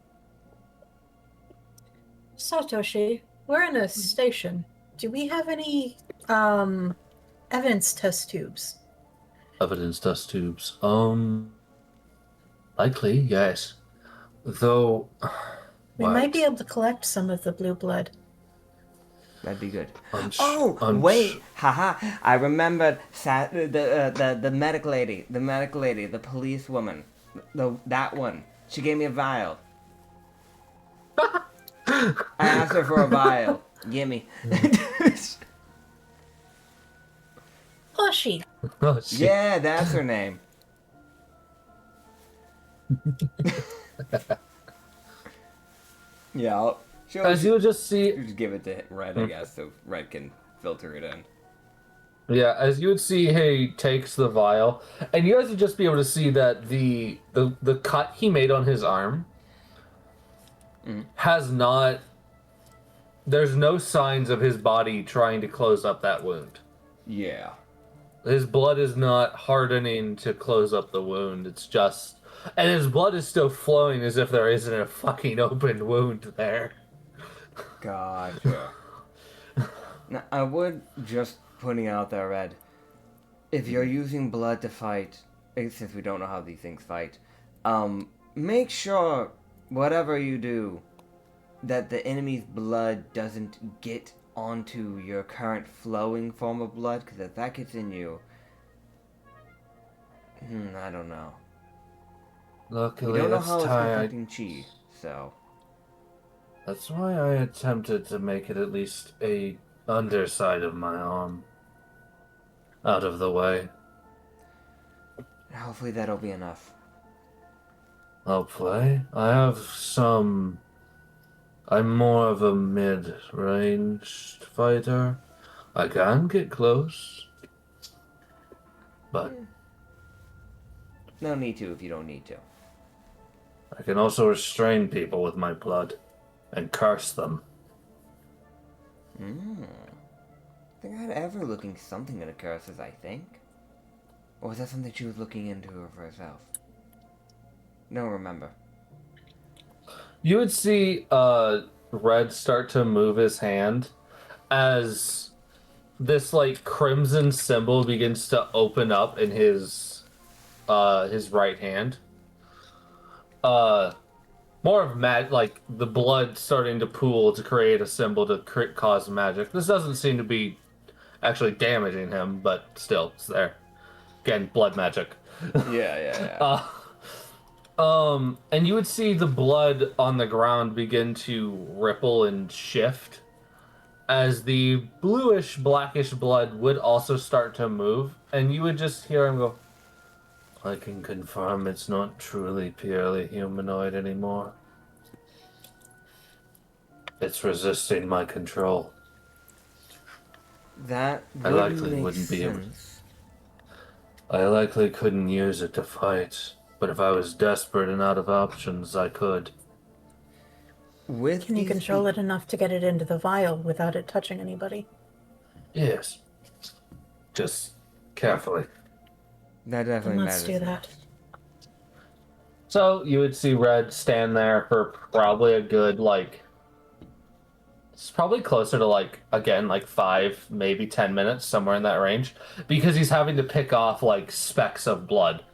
[SPEAKER 2] Satoshi, we're in a station. Do we have any evidence test tubes?
[SPEAKER 3] Evidence test tubes. Likely, yes. Though,
[SPEAKER 2] We might be able to collect some of the blue blood.
[SPEAKER 1] That'd be good.
[SPEAKER 3] Wait!
[SPEAKER 1] Haha! I remembered the medic lady, the police woman, that one. She gave me a vial. I asked her for a vial. Gimme.
[SPEAKER 2] Pushy.
[SPEAKER 3] Oh, shit.
[SPEAKER 1] Yeah, that's her name. Yeah,
[SPEAKER 3] As you would just see,
[SPEAKER 1] just give it to Red, I guess, so Red can filter it in.
[SPEAKER 3] yeah, as you would see, he takes the vial, and you guys would just be able to see that the cut he made on his arm has not. There's no signs of his body trying to close up that wound.
[SPEAKER 1] Yeah.
[SPEAKER 3] His blood is not hardening to close up the wound. It's just, and his blood is still flowing as if there isn't a fucking open wound there.
[SPEAKER 1] Gotcha. Now, I would just putting out there, Red. If you're using blood to fight, since we don't know how these things fight, make sure whatever you do, that the enemy's blood doesn't get onto your current flowing form of blood, because if that gets in you, I don't know.
[SPEAKER 3] Luckily,
[SPEAKER 1] We don't know
[SPEAKER 3] that's
[SPEAKER 1] how it's
[SPEAKER 3] tired.
[SPEAKER 1] affecting Chi, so.
[SPEAKER 3] That's why I attempted to make it at least a underside of my arm out of the way.
[SPEAKER 1] Hopefully that'll be enough.
[SPEAKER 3] I'll play. I'm more of a mid-ranged fighter. I can get close, but
[SPEAKER 1] No need to if you don't need to.
[SPEAKER 3] I can also restrain people with my blood and curse them.
[SPEAKER 1] I think I had ever looking something into curses, I think. Or was that something she was looking into for herself? Don't remember.
[SPEAKER 3] You would see Red start to move his hand as this like crimson symbol begins to open up in his right hand. More of like the blood starting to pool to create a symbol to cause magic. This doesn't seem to be actually damaging him, but still, it's there. Again, blood magic.
[SPEAKER 1] Yeah.
[SPEAKER 3] And you would see the blood on the ground begin to ripple and shift as the bluish, blackish blood would also start to move, and you would just hear him go, I can confirm it's not truly purely humanoid anymore. It's resisting my control.
[SPEAKER 1] That
[SPEAKER 3] I
[SPEAKER 1] would
[SPEAKER 3] likely
[SPEAKER 1] make
[SPEAKER 3] wouldn't be able.
[SPEAKER 1] sense.
[SPEAKER 3] I likely couldn't use it to fight, but if I was desperate and out of options, I could.
[SPEAKER 1] With
[SPEAKER 2] Can you
[SPEAKER 1] these
[SPEAKER 2] control it enough to get it into the vial without it touching anybody?
[SPEAKER 3] Yes. Just carefully.
[SPEAKER 1] That definitely
[SPEAKER 2] Then
[SPEAKER 1] matters.
[SPEAKER 2] let's do that.
[SPEAKER 3] So you would see Red stand there for probably a good, like, it's probably closer to, like, again, like 5, maybe 10 minutes, somewhere in that range, because he's having to pick off, like, specks of blood.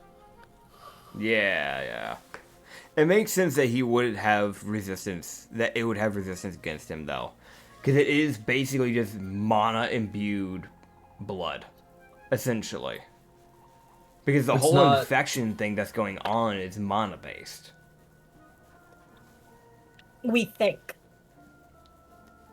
[SPEAKER 1] Yeah. It makes sense that he would have resistance, that it would have resistance against him, though. Because it is basically just mana-imbued blood, essentially. Because the whole infection thing that's going on is mana-based.
[SPEAKER 2] We think.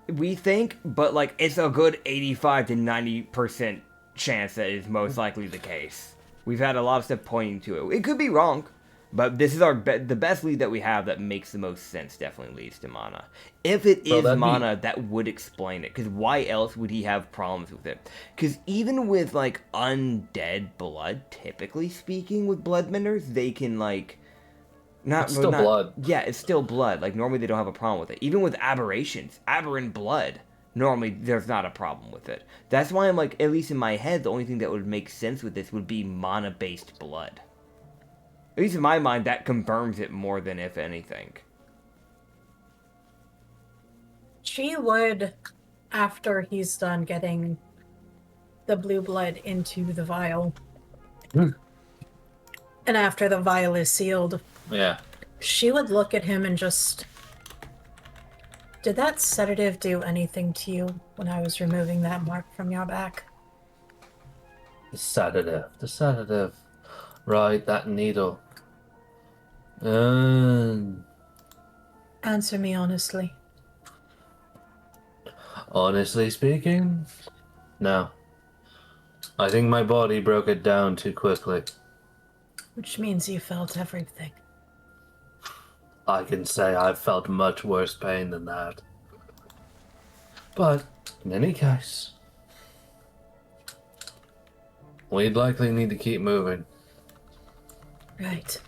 [SPEAKER 1] We think, but, like, it's a good 85 to 90% chance that is most likely the case. We've had a lot of stuff pointing to it. It could be wrong, but this is the best lead that we have that makes the most sense, definitely leads to mana. If it is mana, that would explain it, because why else would he have problems with it? Because even with, like, undead blood, typically speaking, with bloodbenders, they can, like...
[SPEAKER 3] blood.
[SPEAKER 1] Yeah, it's still blood. Like, normally they don't have a problem with it. Even with aberrations, aberrant blood, normally there's not a problem with it. That's why I'm like, at least in my head, the only thing that would make sense with this would be mana-based blood. At least in my mind, that confirms it more than if anything.
[SPEAKER 2] She would, after he's done getting the blue blood into the vial, and after the vial is sealed,
[SPEAKER 3] Yeah.
[SPEAKER 2] she would look at him and just... Did that sedative do anything to you when I was removing that mark from your back?
[SPEAKER 3] The sedative. Right, that needle.
[SPEAKER 2] Answer me honestly.
[SPEAKER 3] Honestly speaking, no. I think my body broke it down too quickly.
[SPEAKER 2] Which means you felt everything.
[SPEAKER 3] I can say I've felt much worse pain than that. But, in any case, we'd likely need to keep moving.
[SPEAKER 2] Right.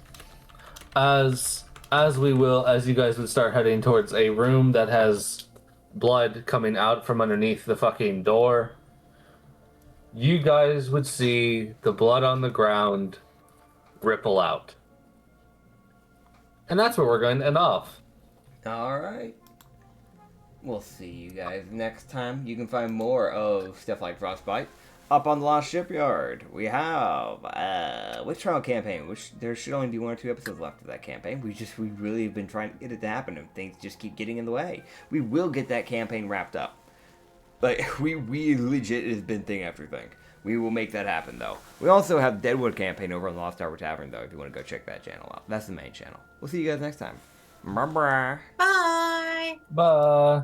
[SPEAKER 3] As you guys would start heading towards a room that has blood coming out from underneath the fucking door, you guys would see the blood on the ground ripple out. And that's where we're going to end off.
[SPEAKER 1] Alright. We'll see you guys next time. You can find more of stuff like Frostbite up on the Lost Shipyard. We have Witch Trial campaign, which there should only be 1 or 2 episodes left of that campaign. We really have been trying to get it to happen, and things just keep getting in the way. We will get that campaign wrapped up. Like, we legit, it has been thing after thing. We will make that happen, though. We also have Deadwood campaign over on the Lost Tower Tavern, though, if you want to go check that channel out. That's the main channel. We'll see you guys next time. Bye-bye.
[SPEAKER 2] Bye!
[SPEAKER 3] Bye.